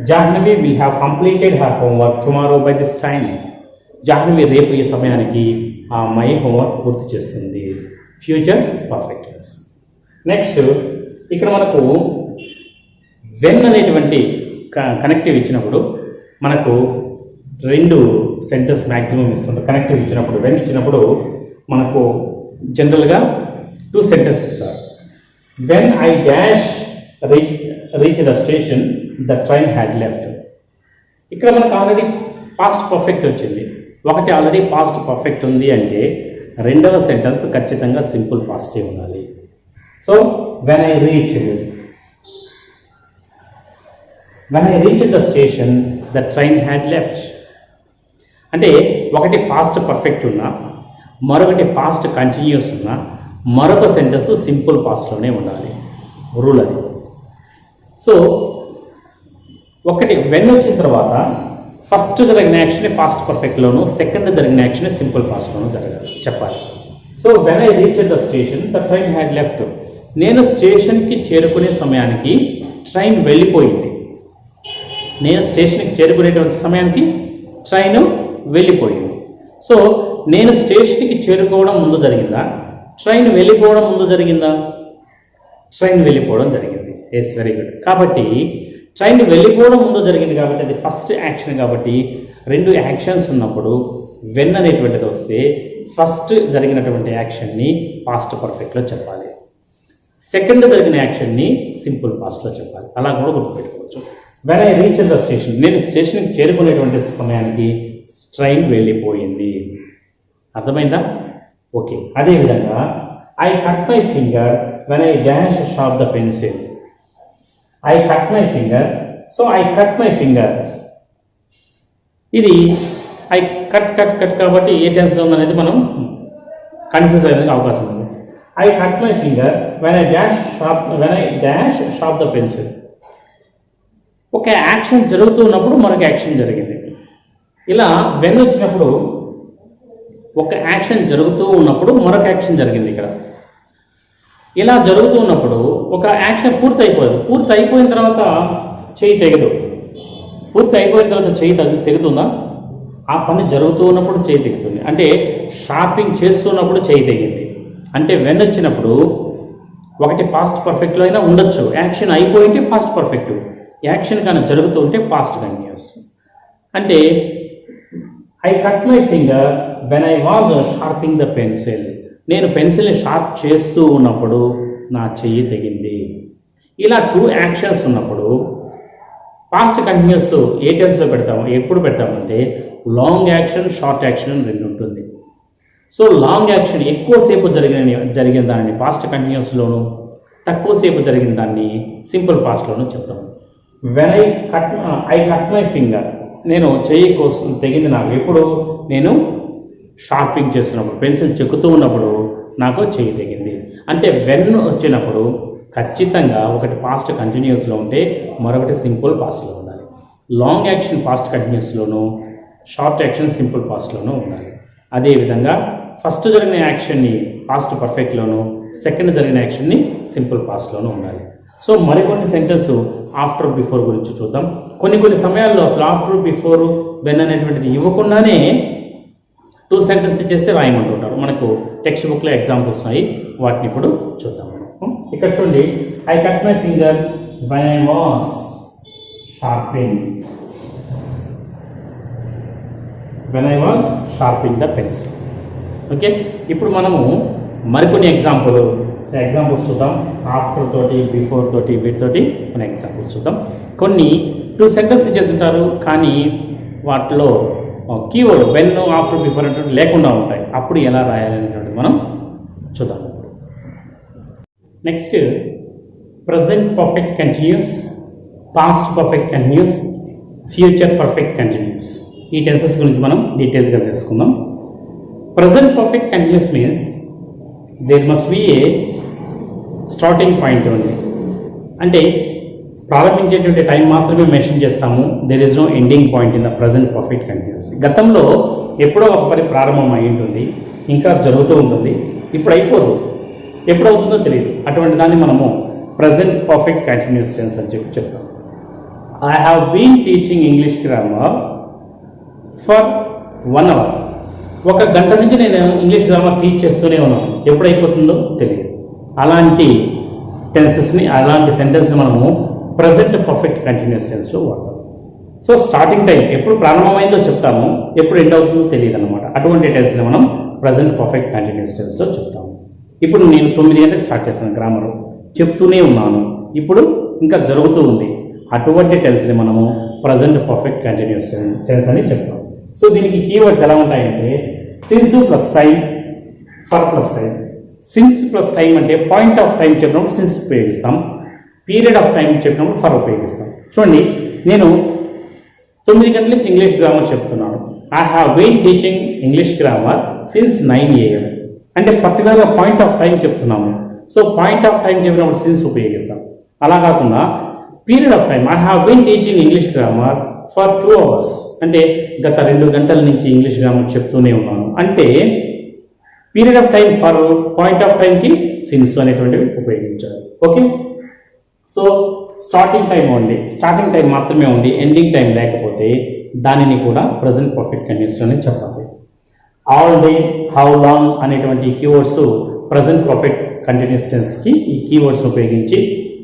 Jahnavi will have completed her homework tomorrow by this time. Jahnavi రేపు ఈ సమయానికి ఆ అమ్మాయి homework పూర్తి చేస్తుంది. Future perfect tense. నెక్స్ట్ ఇక్కడ మనకు వెన్ అనేటువంటి కనెక్టివ్ ఇచ్చినప్పుడు మనకు రెండు సెంటెన్స్ మ్యాక్సిమం ఇస్తుంది. కనెక్టివ్ ఇచ్చినప్పుడు వెన్ ఇచ్చినప్పుడు మనకు జనరల్గా 2 సెంటెన్స్ ఇస్తారు. When I dash reach the station the train had left. ఇక్కడ మనకు ఆల్రెడీ పాస్ట్ పర్ఫెక్ట్ వచ్చింది. ఒకటి ఆల్రెడీ పాస్ట్ పర్ఫెక్ట్ ఉంది అంటే రెండవ సెంటెన్స్ ఖచ్చితంగా సింపుల్ పాస్టే ఉండాలి. So when I reach the station the train had left అంటే ఒకటి పాస్ట్ పర్ఫెక్ట్ ఉన్నా, మరొకటి పాస్ట్ కంటిన్యూస్ ఉన్నా, మరొక సెంటెన్స్ సింపుల్ పాస్ట్లోనే ఉండాలి. రూల్ అది. సో ఒకటి వెన్ వచ్చిన తర్వాత ఫస్ట్ జరిగిన యాక్షన్ పాస్ట్ పర్ఫెక్ట్లోను, సెకండ్ జరిగిన యాక్షన్ సింపుల్ పాస్ట్లోను జరగాలి చెప్పాలి. So when I reach the station the train had left. నేను స్టేషన్కి చేరుకునే సమయానికి ట్రైన్ వెళ్ళిపోయింది. నేను స్టేషన్కి చేరుకునేటువంటి సమయానికి ట్రైన్ వెళ్ళిపోయింది. సో నేను స్టేషన్కి చేరుకోవడం ముందు జరిగిందా, ట్రైన్ వెళ్ళిపోవడం ముందు జరిగిందా? ట్రైన్ వెళ్ళిపోవడం జరిగింది. Yes, very good. కాబట్టి ట్రైన్ వెళ్ళిపోవడం ముందు జరిగింది కాబట్టి అది ఫస్ట్ యాక్షన్. కాబట్టి రెండు యాక్షన్స్ ఉన్నప్పుడు వెన్ అనేటువంటిది వస్తే ఫస్ట్ జరిగినటువంటి యాక్షన్ని పాస్ట్ పర్ఫెక్ట్లో చెప్పాలి, సెకండ్ జరిగిన యాక్షన్ని సింపుల్ పాస్ట్లో చెప్పాలి. అలా కూడా గుర్తుపెట్టుకోవచ్చు. When I reach the station, నేను స్టేషన్కి చేరుకునేటువంటి సమయానికి ట్రైన్ వెళ్ళిపోయింది. అర్థమైందా? ఓకే. అదేవిధంగా I cut my finger when I dash sharp the pencil. I cut my finger. So I cut my finger, ఇది ఐ కట్ కాబట్టి ఏ టెన్స్లో ఉందనేది మనం కన్ఫ్యూజ్ అయ్యేందుకు అవకాశం ఉంది. I cut my finger when I dash sharp the pencil. ఒక యాక్షన్ జరుగుతూ ఉన్నప్పుడు మరొక యాక్షన్ జరిగింది. ఇలా వెన్ వచ్చినప్పుడు ఒక యాక్షన్ జరుగుతూ ఉన్నప్పుడు మరొక యాక్షన్ జరిగింది. ఇక్కడ ఇలా జరుగుతూ ఉన్నప్పుడు ఒక యాక్షన్ పూర్తి అయిపోయిన తర్వాత చేయి తెగదు. పూర్తి అయిపోయిన తర్వాత చేయి తెగుతుందా? ఆ పని జరుగుతూ ఉన్నప్పుడు చేయి తెగుతుంది. అంటే షార్పింగ్ చేస్తున్నప్పుడు చేయి తెగింది. అంటే వెన్ వచ్చినప్పుడు ఒకటి పాస్ట్ పర్ఫెక్ట్లో అయినా ఉండొచ్చు. యాక్షన్ అయిపోయింటే పాస్ట్ పర్ఫెక్ట్, యాక్షన్ కానీ జరుగుతూ ఉంటే పాస్ట్ కంటిన్యూస్. అంటే I cut my finger when I was షార్పింగ్ the pencil. నేను పెన్సిల్ని షార్ప్ చేస్తూ ఉన్నప్పుడు నా చెయ్యి తెగింది. ఇలా 2 యాక్షన్స్ ఉన్నప్పుడు పాస్ట్ కంటిన్యూస్ ఏ టెన్స్లో పెడతాము, ఎప్పుడు పెడతామంటే లాంగ్ యాక్షన్, షార్ట్ యాక్షన్ రెండు ఉంటుంది. సో లాంగ్ యాక్షన్ ఎక్కువసేపు జరిగిన దానిని పాస్ట్ కంటిన్యూస్లోను, తక్కువసేపు జరిగిన దాన్ని సింపుల్ పాస్ట్లోను చెప్తాము. When I cut my finger, నేను చెయ్యి కోసం తెగింది నాకు ఎప్పుడు, నేను షార్పింగ్ చేస్తున్నప్పుడు, పెన్సిల్ చెక్కుతూ ఉన్నప్పుడు నాకు చెయ్యి తెగింది. అంటే వెన్ వచ్చినప్పుడు ఖచ్చితంగా ఒకటి పాస్ట్ కంటిన్యూస్లో ఉంటే మరొకటి సింపుల్ పాస్ట్లో ఉండాలి. లాంగ్ యాక్షన్ పాస్ట్ కంటిన్యూస్లోను, షార్ట్ యాక్షన్ సింపుల్ పాస్ట్లోనూ ఉండాలి. అదేవిధంగా ఫస్ట్ జరిగిన యాక్షన్ని పాస్ట్ పర్ఫెక్ట్లోను, సెకండ్ జరిగిన యాక్షన్ని సింపుల్ పాస్ట్లోనూ ఉండాలి. సో మరికొన్ని సెంటెన్స్ ఆఫ్టర్ బిఫోర్ గురించి చూద్దాం. కొన్ని సమయాల్లో అసలు ఆఫ్టర్ బిఫోర్ వెన్ అనేటువంటిది ఇవ్వకుండానే 2 సెంటెన్స్ చేసి రాయమంటుంటారు. మనకు టెక్స్ట్ బుక్లో ఎగ్జాంపుల్స్ ఉన్నాయి, వాటిని ఇప్పుడు చూద్దాం. ఇక్కడ చూడండి, I cut my finger when I was షార్పింగ్ the pencil. Okay, ఇప్పుడు మనము మరికొన్ని ఎగ్జాంపుల్స్ చూద్దాం. ఆఫ్టర్ తోటి, బిఫోర్ తోటి, వీటితోటి మన ఎగ్జాంపుల్స్ చూద్దాం. కొన్ని 2 సెంటెన్స్ చేస్తుంటారు, కానీ వాటిలో కీవర్డ్ వెన్, ఆఫ్టర్, బిఫోర్ అంటే లేకుండా ఉంటాయి. అప్పుడు ఎలా రాయాలనేటువంటిది మనం చూద్దాం. Next present perfect continuous, past perfect continuous, future perfect continuous. ఈ టెన్సెస్ గురించి మనం డీటెయిల్గా తెలుసుకుందాం. Present perfect continuous means there must be a starting point only. అంటే ప్రారంభించేటువంటి టైం మాత్రమే మెన్షన్ చేస్తాము. There is no ending point in the present perfect continuous. గతంలో ఎప్పుడో ఒక పని ప్రారంభం అయి ఉంటుంది, ఇంకా జరుగుతూ ఉంటుంది, ఇప్పుడు అయిపోదు. ఎప్పుడు అవుతుందో తెలియదు. అటువంటి దాన్ని మనము ప్రజెంట్ పర్ఫెక్ట్ కంటిన్యూస్ టెన్స్ అని చెప్పి చెప్తాం. I have been teaching English grammar for 1 hour. 1 గంట నుంచి నేను ఇంగ్లీష్ గ్రామర్ టీచ్ చేస్తూనే ఉన్నాను. ఎప్పుడు అయిపోతుందో తెలియదు. అలాంటి టెన్సెస్ని, అలాంటి సెంటెన్స్ని మనము ప్రజెంట్ పర్ఫెక్ట్ కంటిన్యూస్ టెన్స్లో వాడతాం. సో స్టార్టింగ్ టైం ఎప్పుడు ప్రారంభమైందో చెప్తాము, ఎప్పుడు ఎండ్ అవుతుందో తెలియదు అనమాట. అటువంటి టెన్స్ని మనం ప్రజెంట్ పర్ఫెక్ట్ కంటిన్యూస్ టెన్స్లో చెప్తాము. ఇప్పుడు నేను 9 గంటలకు స్టార్ట్ చేస్తాను గ్రామర్, చెప్తూనే ఉన్నాను, ఇప్పుడు ఇంకా జరుగుతూ ఉంది. అటువంటి టెన్స్ని మనము ప్రజెంట్ పర్ఫెక్ట్ కంటిన్యూస్ టెన్స్ అని చెప్తాం. సో దీనికి కీవర్డ్స్ ఎలా ఉంటాయంటే since plus time, for plus time. Since plus time అంటే పాయింట్ ఆఫ్ టైం చెప్పినప్పుడు సిన్స్ ఉపయోగిస్తాం, పీరియడ్ ఆఫ్ టైం చెప్పినప్పుడు ఫర్ ఉపయోగిస్తాం. చూడండి, నేను 9 గంటలకు ఇంగ్లీష్ గ్రామర్ చెప్తున్నాను. I have been teaching English grammar since 9 AM అంటే పర్టికులర్గా పాయింట్ ఆఫ్ టైం చెప్తున్నాము. సో పాయింట్ ఆఫ్ టైం చెప్పినప్పుడు సిన్స్ ఉపయోగిస్తాం. అలా కాకుండా period of time, I have been teaching English grammar for 2 hours అంటే గత 2 గంటల నుంచి ఇంగ్లీష్ గ్రామర్ చెప్తూనే ఉన్నాను అంటే period of time for, point of టైంకి సిన్స్ అనేటువంటివి ఉపయోగించాలి. Okay, so starting time only, starting time మాత్రమే ఉండి ఎండింగ్ టైం లేకపోతే దానిని కూడా ప్రజెంట్ పర్ఫెక్ట్ కంటిన్యూస్లోనే చెప్పాలి. ఆల్ డే, హౌ లాంగ్ అనేటువంటి కీవర్డ్స్ ప్రజెంట్ పర్ఫెక్ట్ కంటిన్యూస్ టెన్స్కి ఈ కీవర్డ్స్ ఉపయోగించి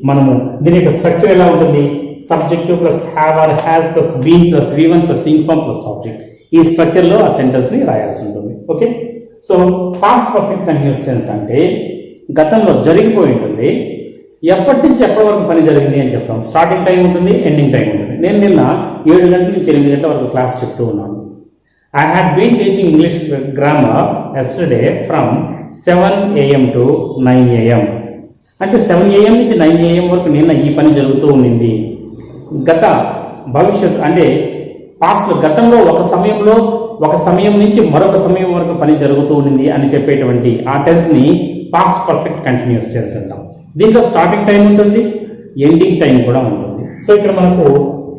మనము దీని యొక్క స్ట్రక్చర్ ఎలా ఉంటుంది, subject plus have or has plus been plus V1 plus ing form plus object, ఈ స్ట్రక్చర్లో ఆ సెంటెన్స్ని రాయాల్సి ఉంటుంది. Okay, so past perfect continuous tense అంటే గతంలో జరిగిపోయి ఉంటుంది, ఎప్పటి నుంచి ఎప్పటి వరకు పని జరిగింది అని చెప్తాం. స్టార్టింగ్ టైం ఉంటుంది, ఎండింగ్ టైం ఉంటుంది. నేను నిన్న 7 గంటల నుంచి 8 గంటల వరకు క్లాస్ చెప్తూ ఉన్నాను. I had been teaching English grammar yesterday from 7 AM to 9 AM అంటే 7 AM నుంచి 9 AM వరకు నిన్న ఈ పని జరుగుతూ ఉండింది. గత భవిష్యత్ అంటే పాస్ట్, గతంలో ఒక సమయం నుంచి మరొక సమయం వరకు పని జరుగుతూ ఉండింది అని చెప్పేటువంటి ఆ టెన్స్ని పాస్ట్ పర్ఫెక్ట్ కంటిన్యూస్ టెన్స్ అంటాం. దీంట్లో స్టార్టింగ్ టైం ఉంటుంది, ఎండింగ్ టైం కూడా ఉంటుంది. సో ఇక్కడ మనకు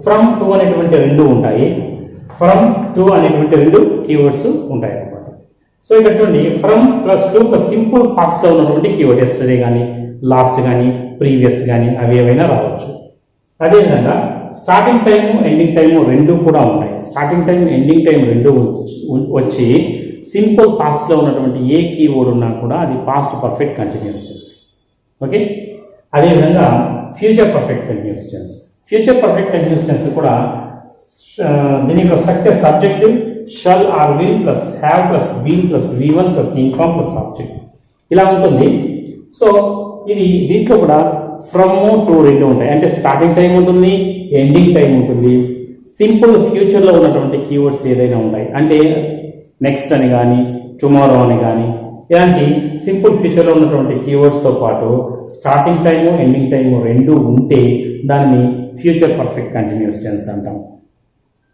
ఫ్రమ్ టు అనేటువంటి 2 ఉంటాయి, ఫ్రమ్ టు అనేటువంటి 2 కీవర్డ్స్ ఉంటాయి అన్నమాట. సో ఇక్కడ చూడండి, from plus to plus simple పాస్ట్లో ఉన్నటువంటి కీవర్డ్ ఎస్టర్డే కానీ, లాస్ట్ కానీ, ప్రీవియస్ కానీ అవి ఏవైనా రావచ్చు. అదేవిధంగా స్టార్టింగ్ టైము, ఎండింగ్ టైము 2 కూడా ఉంటాయి. స్టార్టింగ్ టైం, ఎండింగ్ టైం 2 వచ్చి సింపుల్ పాస్ట్లో ఉన్నటువంటి ఏ కీవర్డ్ ఉన్నా కూడా అది past perfect continuous tense. Okay, అదేవిధంగా future perfect continuous tense. Future perfect continuous tense కూడా దీని యొక్క structure subjective shall or will plus have plus been plus V1 plus ing form plus object ఇలా ఉంటుంది. సో ఇది దీంట్లో కూడా ఫ్రమ్ టు 2 ఉంటాయి. అంటే స్టార్టింగ్ టైం ఉంటుంది, ఎండింగ్ టైం ఉంటుంది. సింపుల్ ఫ్యూచర్లో ఉన్నటువంటి కీవర్డ్స్ ఏదైనా ఉంటాయి అంటే నెక్స్ట్ అని కానీ, టుమారో అని కానీ, ఇలాంటి సింపుల్ ఫ్యూచర్లో ఉన్నటువంటి కీవర్డ్స్తో పాటు స్టార్టింగ్ టైము, ఎండింగ్ టైము 2 ఉంటే దాన్ని ఫ్యూచర్ పర్ఫెక్ట్ కంటిన్యూస్ టెన్స్ అంటాం.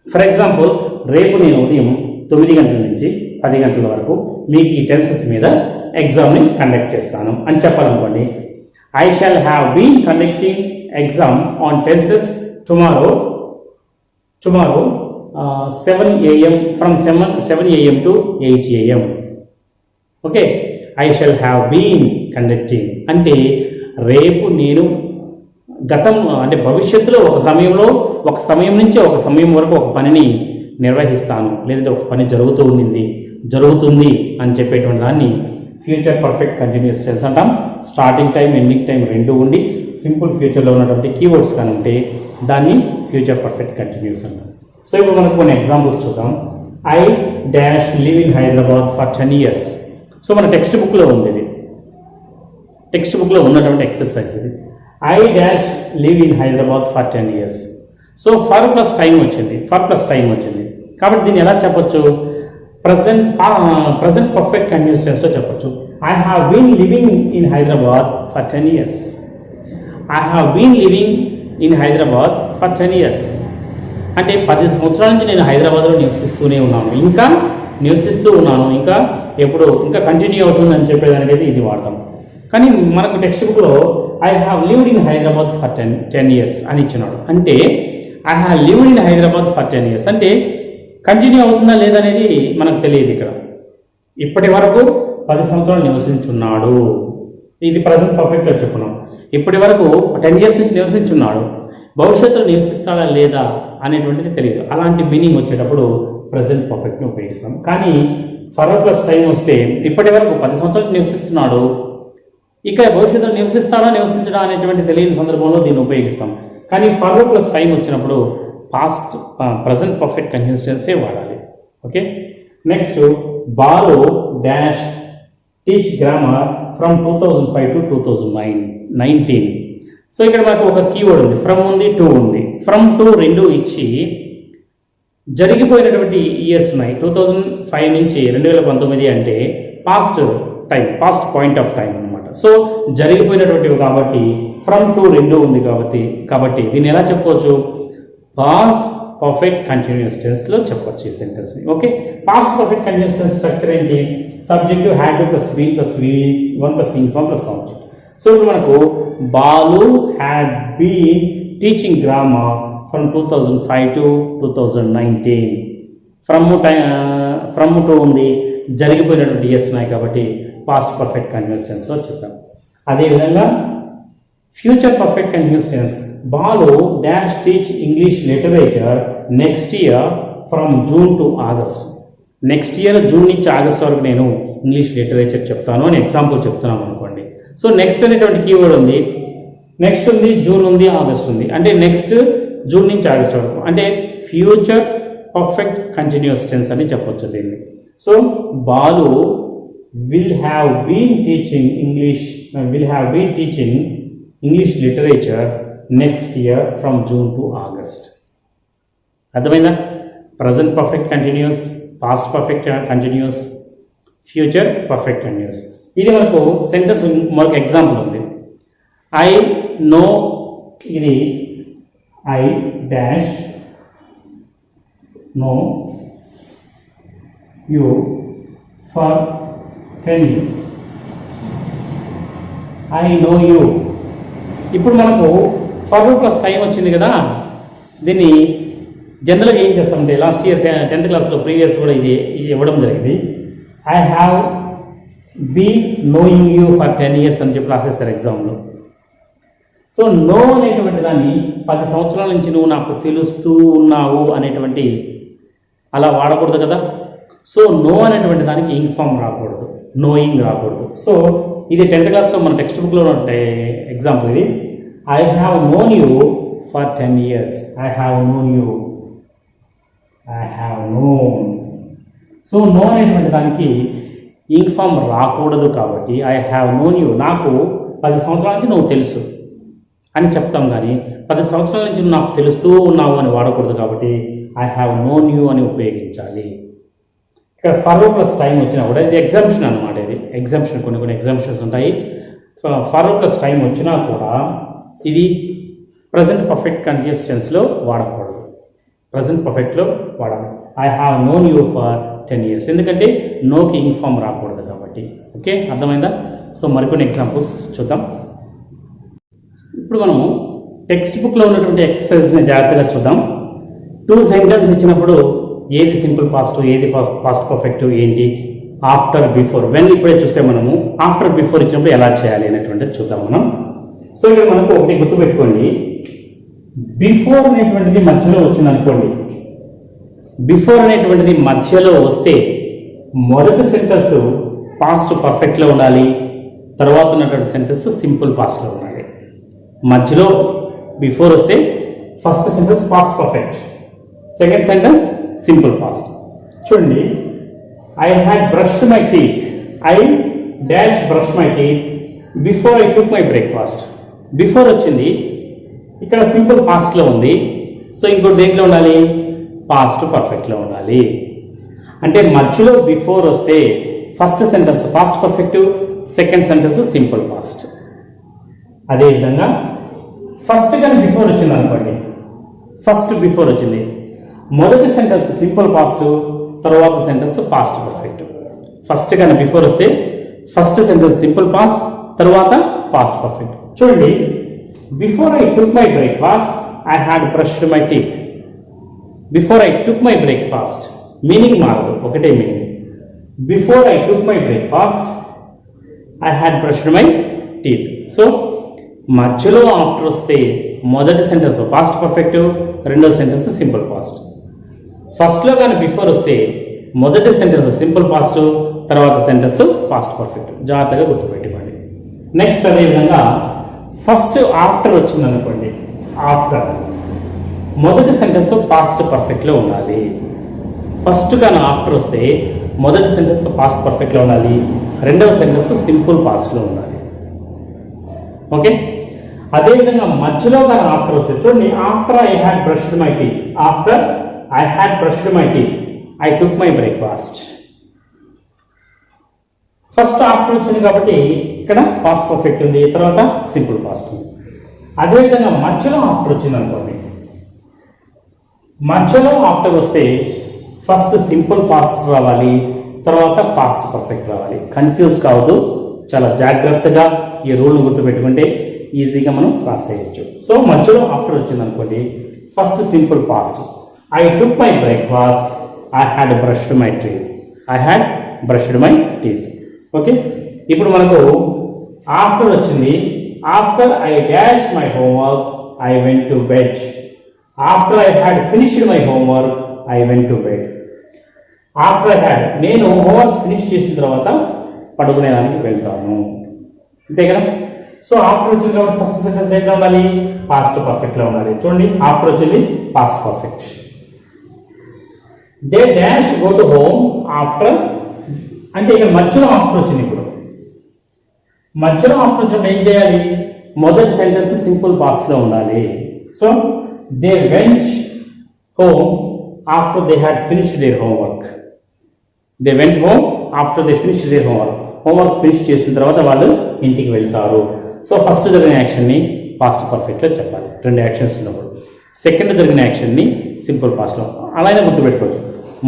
ఫర్ ఎగ్జాంపుల్, రేపు నేను ఉదయం 9 గంటల నుంచి 10 గంటల వరకు మీకు ఈ టెన్సెస్ మీద ఎగ్జామ్ని కండక్ట్ చేస్తాను అని చెప్పాలనుకోండి. I shall have been conducting exam on tenses tomorrow 7 AM from 7 AM to 8 AM. Okay, I shall have been conducting అంటే రేపు నేను గతం అంటే భవిష్యత్తులో ఒక సమయం నుంచి ఒక సమయం వరకు ఒక పనిని నిర్వహిస్తాను, లేదంటే ఒక పని జరుగుతుంది అని చెప్పేటువంటి దాన్ని ఫ్యూచర్ పర్ఫెక్ట్ కంటిన్యూస్ టెన్స్ అంటాం. స్టార్టింగ్ టైం, ఎండింగ్ టైం 2 ఉండి సింపుల్ ఫ్యూచర్లో ఉన్నటువంటి కీవర్డ్స్ కానీ ఉంటే దాన్ని ఫ్యూచర్ పర్ఫెక్ట్ కంటిన్యూస్ అంటాం. సో ఇప్పుడు మనకు కొన్ని ఎగ్జాంపుల్స్ చూద్దాం. I dash live in Hyderabad for 10 years. So మన టెక్స్ట్ బుక్లో ఉంది, ఇది టెక్స్ట్ బుక్లో ఉన్నటువంటి ఎక్సర్సైజ్ ఇది. I dash live in Hyderabad for 10 years. So for plus time వచ్చింది, కాబట్టి దీన్ని ఎలా చెప్పొచ్చు, ప్రజెంట్ పర్ఫెక్ట్ కంటిన్యూస్ టెన్స్లో చెప్పొచ్చు. I have been living in Hyderabad for 10 years. I have been living in Hyderabad for 10 years అంటే 10 సంవత్సరాల నుంచి నేను హైదరాబాద్లో నివసిస్తూనే ఉన్నాను, ఇంకా కంటిన్యూ అవుతుందని చెప్పేదానికైతే ఇది వాడతాం. కానీ మనకు టెక్స్ట్ బుక్లో I have lived in Hyderabad for 10 years అని ఇచ్చినాడు. అంటే I have lived in Hyderabad for 10 years అంటే కంటిన్యూ అవుతుందా లేదనేది మనకు తెలియదు. ఇక్కడ ఇప్పటి వరకు 10 సంవత్సరాలు నివసించున్నాడు, ఇది ప్రజెంట్ పర్ఫెక్ట్ లో చెప్పుకున్నాం. ఇప్పటి వరకు 10 years నుంచి నివసించున్నాడు, భవిష్యత్తులో నివసిస్తాడా లేదా అనేటువంటిది తెలియదు. అలాంటి మీనింగ్ వచ్చేటప్పుడు ప్రజెంట్ పర్ఫెక్ట్ని ఉపయోగిస్తాం. కానీ ఫర్వర్ ప్లస్ టైం వస్తే ఇప్పటి వరకు 10 సంవత్సరాలు నివసిస్తున్నాడు, ఇక భవిష్యత్తులో నివసించడా అనేటువంటి తెలియని సందర్భంలో దీన్ని ఉపయోగిస్తాం. కానీ ఫర్వర్ ప్లస్ టైం వచ్చినప్పుడు పాస్ట్ ప్రజెంట్ పర్ఫెక్ట్ కంటిన్యూస్ టెన్సే వాడాలి. Okay, next Balu dash teach grammar from 2005 to 2019. So ఇక్కడ మనకు ఒక కీవర్డ్ ఉంది, ఫ్రమ్ ఉంది, టు ఉంది. ఫ్రమ్ టు రెండు ఇచ్చి జరిగిపోయినటువంటి ఇయర్స్ ఉన్నాయి. 2005 నుంచి 2019 అంటే past time, past point of time అనమాట. సో జరిగిపోయినటువంటివి కాబట్టి ఫ్రమ్ టు రెండు ఉంది కాబట్టి దీన్ని ఎలా చెప్పుకోవచ్చు? పాస్ట్ పర్ఫెక్ట్ కంటిన్యూస్ టెన్స్లో చెప్పొచ్చు ఈ సెంటెన్స్ని. Okay, past perfect continuous tense structure ఏంటి? Subject had plus be plus V one plus ing form plus object. So ఇప్పుడు మనకు Balu had been teaching grammar from 2005 to 2019. From to ఉంది, జరిగిపోయినటువంటి ఇయర్స్ ఉన్నాయి కాబట్టి పాస్ట్ పర్ఫెక్ట్ కంటిన్యూస్ టెన్స్లో చెప్పాం. అదేవిధంగా future perfect continuous tense Balu dash teach English literature next year from June to August. Next year June నుంచి ఆగస్ట్ వరకు నేను ఇంగ్లీష్ లిటరేచర్ చెప్తాను అని ఎగ్జాంపుల్ చెప్తున్నాను అనుకోండి. సో నెక్స్ట్ అనేటువంటి కీవర్డ్ ఉంది, నెక్స్ట్ ఉంది, జూన్ ఉంది, ఆగస్ట్ ఉంది. అంటే నెక్స్ట్ జూన్ నుంచి ఆగస్ట్ వరకు అంటే ఫ్యూచర్ పర్ఫెక్ట్ కంటిన్యూస్ టెన్స్ అని చెప్పొచ్చు దీన్ని. So Balu will have been teaching English literature next year from June to August. అర్థమైందా? Present perfect continuous, past perfect continuous, future perfect continuous. ఇది మనకు సెంటెన్స్ మనకు ఎగ్జాంపుల్ ఉంది. ఐ నో, ఇది I dash know you for 10 years. I know you. ఇప్పుడు మనకు ఫర్వర్ plus time వచ్చింది కదా, దీన్ని జనరల్గా ఏం చేస్తామంటే లాస్ట్ ఇయర్ 10th క్లాస్లో ప్రీవియస్ కూడా ఇది ఇవ్వడం జరిగింది. I have been knowing you for 10 years అని చెప్పి రాసేస్తారు ఎగ్జామ్లో. సో నో అనేటువంటి దాన్ని 10 సంవత్సరాల నుంచి నువ్వు నాకు తెలుస్తూ ఉన్నావు అనేటువంటి అలా వాడకూడదు కదా. సో నో అనేటువంటి దానికి ఇన్ఫార్మ్ రాకూడదు, నోయింగ్ రాకూడదు. సో ఇది 10th క్లాస్లో మన టెక్స్ట్ బుక్లో ఉంటే ఎగ్జాంపుల్ ఇది. I have known you for 10 years. I have known you, I have known. So know అనేటువంటి దానికి ఇన్ఫార్మ్ రాకూడదు కాబట్టి ఐ హ్యావ్ నోన్ యూ, నాకు 10 సంవత్సరాల నుంచి నువ్వు తెలుసు అని చెప్తాం. కానీ 10 సంవత్సరాల నుంచి నువ్వు నాకు తెలుస్తూ ఉన్నావు అని వాడకూడదు కాబట్టి ఐ హ్యావ్ నోన్ యూ అని ఉపయోగించాలి. ఇక్కడ ఫర్వర్ ప్లస్ టైం వచ్చినా కూడా ఇది ఎగ్జామ్షన్ అనమాట. ఇది ఎగ్జామ్షన్, కొన్ని ఎగ్జామ్షన్స్ ఉంటాయి. ఫర్వర్ ప్లస్ టైం వచ్చినా కూడా ఇది ప్రజెంట్ పర్ఫెక్ట్ కంటిన్యూస్ టెన్స్లో వాడకూడదు, ప్రజెంట్ పర్ఫెక్ట్లో వాడాలి. I have known you for 10 years, ఎందుకంటే నోకి ఇన్ఫార్మ్ రాకూడదు కాబట్టి. ఓకే, అర్థమైందా? సో మరికొన్ని ఎగ్జాంపుల్స్ చూద్దాం. ఇప్పుడు మనం టెక్స్ట్ బుక్లో ఉన్నటువంటి ఎక్సర్సైజ్ని జాగ్రత్తగా చూద్దాం. 2 సెంటెన్స్ ఇచ్చినప్పుడు ఏది సింపుల్ పాస్ట్, ఏది పాస్ట్ పర్ఫెక్ట్, ఏంటి, ఆఫ్టర్, బిఫోర్, వెన్ ఇప్పుడే చూస్తే మనము ఆఫ్టర్ బిఫోర్ ఇచ్చినప్పుడు ఎలా చేయాలి అనేటువంటిది చూద్దాం మనం. సో ఇక్కడ మనకు ఒకటి గుర్తుపెట్టుకోండి, బిఫోర్ అనేటువంటిది మధ్యలో వచ్చింది అనుకోండి. బిఫోర్ అనేటువంటిది మధ్యలో వస్తే మొదటి సెంటెన్స్ పాస్ట్ పర్ఫెక్ట్లో ఉండాలి, తర్వాత ఉన్నటువంటి సెంటెన్స్ సింపుల్ పాస్ట్లో ఉండాలి. మధ్యలో బిఫోర్ వస్తే first sentence past perfect, second sentence simple past. చూడండి, I had brushed my teeth. I dash brush my teeth before I took my breakfast. Before వచ్చింది, ఇక్కడ సింపుల్ పాస్ట్లో ఉంది. సో ఇంకోటి దేంట్లో ఉండాలి? పాస్ట్ పర్ఫెక్ట్లో ఉండాలి. అంటే మధ్యలో బిఫోర్ వస్తే first sentence past perfect, second sentence simple past. అదేవిధంగా ఫస్ట్ కానీ బిఫోర్ వచ్చింది అనుకోండి, ఫస్ట్ బిఫోర్ వచ్చింది, మొదటి సెంటెన్స్ సింపుల్ పాస్ట్, తర్వాత సెంటెన్స్ పాస్ట్ పర్ఫెక్ట్. ఫస్ట్ కానీ బిఫోర్ వస్తే ఫస్ట్ సెంటెన్స్ సింపుల్ పాస్ట్, తర్వాత పాస్ట్ పర్ఫెక్ట్. చూడండి, before I took my breakfast I had brushed my teeth. Before I took my breakfast meaning మారదు, ఒకటే meaning. Before I took my breakfast I had brushed my teeth. So మధ్యలో after వస్తే మొదటి sentence past perfect, రెండో sentence simple past. ఫస్ట్లో కానీ before వస్తే మొదటి సెంటెన్స్ సింపుల్ పాస్ట్, తర్వాత సెంటెన్స్ పాస్ట్ పర్ఫెక్ట్. జాగ్రత్తగా గుర్తుపెట్టుకోండి. నెక్స్ట్ అదేవిధంగా ఫస్ట్ ఆఫ్టర్ వచ్చింది అనుకోండి, ఆఫ్టర్ మొదటి సెంటెన్స్ పాస్ట్ పర్ఫెక్ట్లో ఉండాలి. ఫస్ట్ కానీ ఆఫ్టర్ వస్తే మొదటి సెంటెన్స్ పాస్ట్ పర్ఫెక్ట్లో ఉండాలి, రెండవ సెంటెన్స్ సింపుల్ పాస్ట్లో ఉండాలి. ఓకే, అదేవిధంగా మధ్యలో కానీ ఆఫ్టర్ వస్తే చూడండి, after I had brushed my teeth, after I had brushed my teeth I took my breakfast. First after వచ్చింది కాబట్టి ఇక్కడ పాస్ట్ పర్ఫెక్ట్ ఉంది, తర్వాత సింపుల్ పాస్ట్ ఉంది. అదేవిధంగా మధ్యలో ఆఫ్టర్ వచ్చింది అనుకోండి, మధ్యలో ఆఫ్టర్ వస్తే ఫస్ట్ సింపుల్ పాస్ట్ రావాలి, తర్వాత పాస్ట్ పర్ఫెక్ట్ రావాలి. కన్ఫ్యూజ్ కావద్దు, చాలా జాగ్రత్తగా ఈ రూల్ను గుర్తుపెట్టుకుంటే ఈజీగా మనం రాసేయచ్చు. సో మధ్యలో ఆఫ్టర్ వచ్చింది అనుకోండి, first simple past, I took my breakfast, I had brushed my teeth, I had brushed my teeth. Okay, ఇప్పుడు మనకు ఆఫ్టర్ వచ్చింది, after I dash my homework I went to bed, after I had finished my homework I went to bed. After I had, నేను homework finish చేసిన తర్వాత పడుకునేదానికి వెళ్తాను, అంతే కదా. So after వచ్చింది కాబట్టి ఫస్ట్ సెంటెన్స్ ఏంటో ఉండాలి, పాస్ట్ పర్ఫెక్ట్లో ఉండాలి. చూడండి, ఆఫ్టర్ వచ్చింది past perfect. They dash go to home after, అంటే ఇక్కడ మధ్యలో ఆఫ్టర్ వచ్చింది. ఇప్పుడు మధ్యలో ఆఫ్టర్ వచ్చినప్పుడు ఏం చేయాలి, మొదటి సెంటెన్స్ సింపుల్ పాస్ట్లో ఉండాలి. So they went home after they had finished there homework, they went home after they finished there homework. Homework finish చేసిన తర్వాత వాళ్ళు ఇంటికి వెళ్తారు. సో ఫస్ట్ జరిగిన యాక్షన్ని పాస్ట్ పర్ఫెక్ట్లో చెప్పాలి, రెండు యాక్షన్స్ ఉన్నప్పుడు. సెకండ్ జరిగిన యాక్షన్ని సింపుల్ పాస్ట్లో అలానే గుర్తుపెట్టుకోవచ్చు.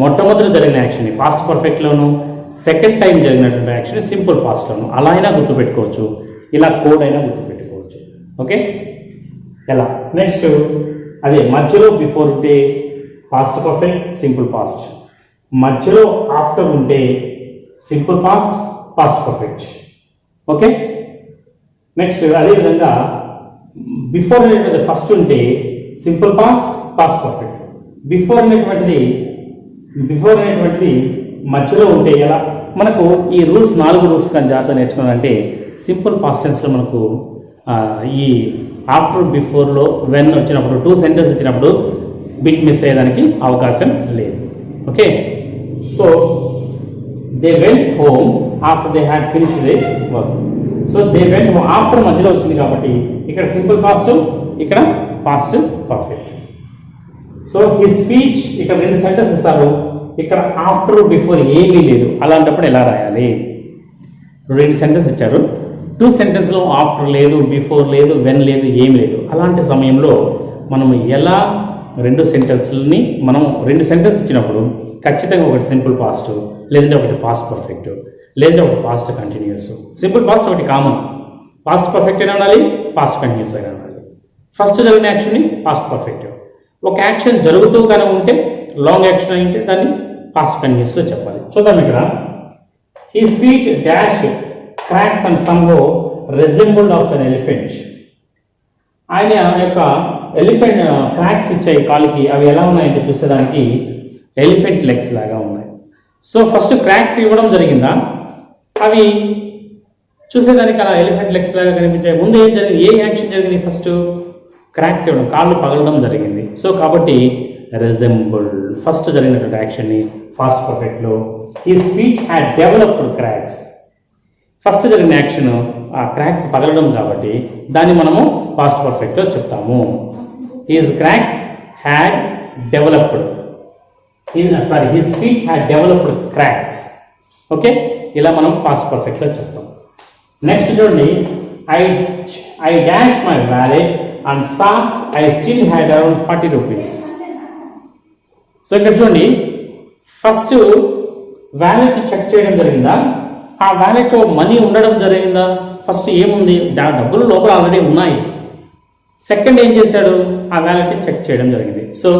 మొట్టమొదటి జరిగిన యాక్షన్ని పాస్ట్ పర్ఫెక్ట్లోను, సెకండ్ టైం జరిగినటువంటి యాక్షన్ సింపుల్ పాస్ట్లోను అలా అయినా గుర్తుపెట్టుకోవచ్చు, ఇలా కోడ్ అయినా గుర్తుపెట్టుకోవచ్చు. ఓకే, ఎలా నెక్స్ట్ అదే మధ్యలో బిఫోర్ ఉంటే పాస్ట్ పర్ఫెక్ట్ సింపుల్ పాస్ట్, మధ్యలో ఆఫ్టర్ ఉంటే simple past past perfect. Okay, next అదేవిధంగా బిఫోర్ అనేటువంటి ఫస్ట్ ఉంటే simple past past perfect, before అనేటువంటిది మధ్యలో ఉంటే ఎలా. మనకు ఈ రూల్స్ 4 రూల్స్ కానీ జాగ్రత్త నేర్చుకోవాలంటే సింపుల్ పాస్ట్ టెన్స్లో మనకు ఈ ఆఫ్టర్ బిఫోర్లో వెన్ వచ్చినప్పుడు 2 సెంటెన్స్ ఇచ్చినప్పుడు బిట్ మిస్ అయ్యేదానికి అవకాశం లేదు. Okay, so they went home after they had finished their work. So they went home after మధ్యలో వచ్చింది కాబట్టి ఇక్కడ సింపుల్ పాస్ట్, ఇక్కడ పాస్ట్ పర్ఫెక్ట్. సో ఈ స్పీచ్ ఇక్కడ 2 సెంటెన్స్ ఇస్తారు, ఇక్కడ ఆఫ్టర్ బిఫోర్ ఏమీ లేదు. అలాంటప్పుడు ఎలా రాయాలి, 2 సెంటెన్స్ ఇచ్చారు, 2 సెంటెన్స్లో ఆఫ్టర్ లేదు, బిఫోర్ లేదు, వెన్ లేదు, ఏమి లేదు. అలాంటి సమయంలో మనం ఎలా 2 సెంటెన్స్ని మనం 2 సెంటెన్స్ ఇచ్చినప్పుడు ఖచ్చితంగా ఒకటి సింపుల్ పాస్ట్, లేదంటే ఒకటి పాస్ట్ పర్ఫెక్ట్, లేదంటే ఒకటి పాస్ట్ కంటిన్యూస్. సింపుల్ పాస్ట్ ఒకటి కామన్, పాస్ట్ పర్ఫెక్ట్ అయినా ఉండాలి, పాస్ట్ కంటిన్యూస్ అయినా ఉండాలి. ఫస్ట్ జరిగిన యాక్షన్ని పాస్ట్ పర్ఫెక్ట్, ఒక యాక్షన్ జరుగుతూ కానీ ఉంటే లాంగ్ యాక్షన్ అయితే దాన్ని పాస్ట్ కంటిన్యూస్లో చెప్పాలి. చూద్దాం, ఇక్కడ his feet dash cracks and somehow resembled of an elephant. ఆయన యొక్క ఎలిఫెంట్ క్రాక్స్ ఇచ్చాయి కాలికి, అవి ఎలా ఉన్నాయంటే చూసేదానికి ఎలిఫెంట్ లెగ్స్ లాగా ఉన్నాయి. సో ఫస్ట్ క్రాక్స్ ఇవ్వడం జరిగిందా, అవి చూసేదానికి అలా ఎలిఫెంట్ లెగ్స్ లాగా కనిపించాయి. ముందు ఏం జరిగింది, ఏ యాక్షన్ జరిగింది, ఫస్ట్ క్రాక్స్ ఇవ్వడం, కాళ్ళు పగలడం జరిగింది. సో కాబట్టి రెజెంబుల్డ్ ఫస్ట్ జరిగినటువంటి యాక్షన్ని పాస్ట్ పర్ఫెక్ట్లో his feet had developed cracks, first జరిగిన యాక్షన్ ఆ క్రాక్స్ పగలడం కాబట్టి దాన్ని మనము పాస్ట్ పర్ఫెక్ట్లో చెప్తాము. His cracks had developed, his feet had developed cracks. Okay, ఇలా మనం పాస్ట్ పర్ఫెక్ట్లో చెప్తాం. నెక్స్ట్ చూడండి, I dash my wallet and saw I still had around 40 rupees. So ఇక్కడ చూడండి, ఫస్ట్ వ్యాలెట్ చెక్ చేయడం జరిగిందా, ఆ వ్యాలెట్లో మనీ ఉండడం జరిగిందా, ఫస్ట్ ఏముంది, డబ్బులు లోపల ఆల్రెడీ ఉన్నాయి. సెకండ్ ఏం చేశాడు, ఆ వ్యాలెట్ చెక్ చేయడం జరిగింది. సో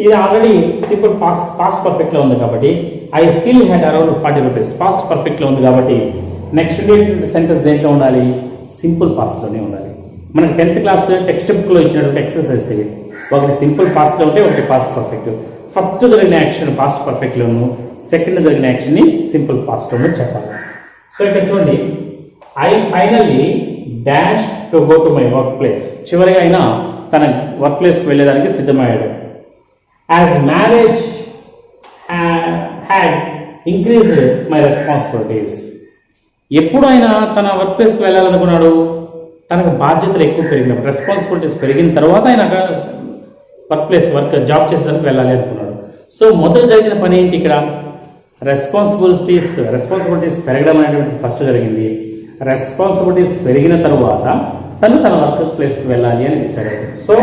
ఇది ఆల్రెడీ సింపుల్ పాస్ట్ పర్ఫెక్ట్లో ఉంది కాబట్టి I still had around 40 rupees past పర్ఫెక్ట్లో ఉంది కాబట్టి నెక్స్ట్ సెంటెన్స్ దేంట్లో ఉండాలి, సింపుల్ పాస్ట్లోనే ఉండాలి. మనకి 10th క్లాస్ టెక్స్ట్ బుక్లో ఇచ్చినటువంటి ఎక్సర్సైజ్ ఇవి. ఒకటి సింపుల్ పాస్ట్లో ఉంటే ఒకటి పాస్ట్ పర్ఫెక్ట్. ఫస్ట్ జరిగిన యాక్షన్ పాస్ట్ పర్ఫెక్ట్లోను, సెకండ్ జరిగిన యాక్షన్ని సింపుల్ పాస్ట్లోనూ చెప్పాలి. సో ఇక్కడ చూడండి, I finally dash to go to my work place. చివరిగా అయినా తన వర్క్ ప్లేస్కి వెళ్ళేదానికి సిద్ధమయ్యాడు. As marriage had increased my responsibilities. ఎప్పుడు ఆయన తన వర్క్ ప్లేస్కి వెళ్ళాలనుకున్నాడు, తనకు బాధ్యతలు ఎక్కువ పెరిగినప్పుడు, రెస్పాన్సిబిలిటీస్ పెరిగిన తర్వాత ఆయన వర్క్ ప్లేస్ జాబ్ చేసేదానికి వెళ్ళాలి అనుకున్నాడు. సో మొదట జరిగిన పని ఏంటి ఇక్కడ, రెస్పాన్సిబిలిటీస్ పెరగడం అనేటువంటి ఫస్ట్ జరిగింది. రెస్పాన్సిబిలిటీస్ పెరిగిన తర్వాత తను తన వర్క్ ప్లేస్కి వెళ్ళాలి అని డిసైడ్ అయ్యాడు. So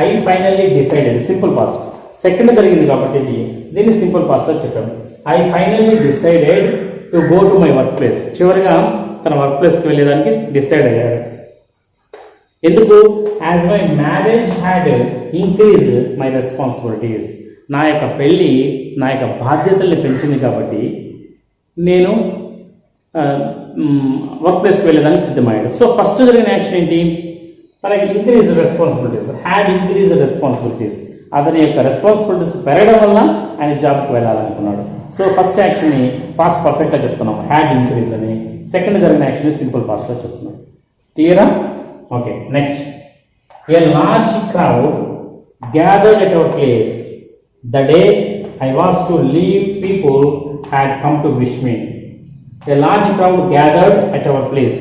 I finally decided simple past. Second జరిగింది కాబట్టి దీన్ని సింపుల్ పాస్ట్లో చెప్పాము. I finally decided to go to my work place. చివరిగా తన వర్క్ ప్లేస్కి వెళ్ళేదానికి డిసైడ్ అయ్యాడు. ఎందుకు, as my marriage had increased my responsibilities. నా యొక్క పెళ్ళి నా యొక్క బాధ్యతల్ని పెంచింది కాబట్టి నేను వర్క్ ప్లేస్కి వెళ్ళేదానికి సిద్ధమయ్యాడు. సో ఫస్ట్ జరిగిన యాక్షన్ ఏంటి, తనకి increase responsibilities, had increase responsibilities. అతని యొక్క రెస్పాన్సిబిలిటీస్ పెరగడం వల్ల ఆయన జాబ్కి వెళ్ళాలనుకున్నాడు. సో ఫస్ట్ యాక్షన్ని పాస్ట్ పర్ఫెక్ట్గా చెప్తున్నాం, హ్యాడ్ ఇంక్రీజ్ అని. సెకండ్ జరిగిన యాక్షన్ సింపుల్ పాస్ట్లో చెప్తున్నాం. క్లియరా? Okay, next. A large crowd gathered at our place. The day I was to leave people had come to wish me. A large crowd gathered at our place.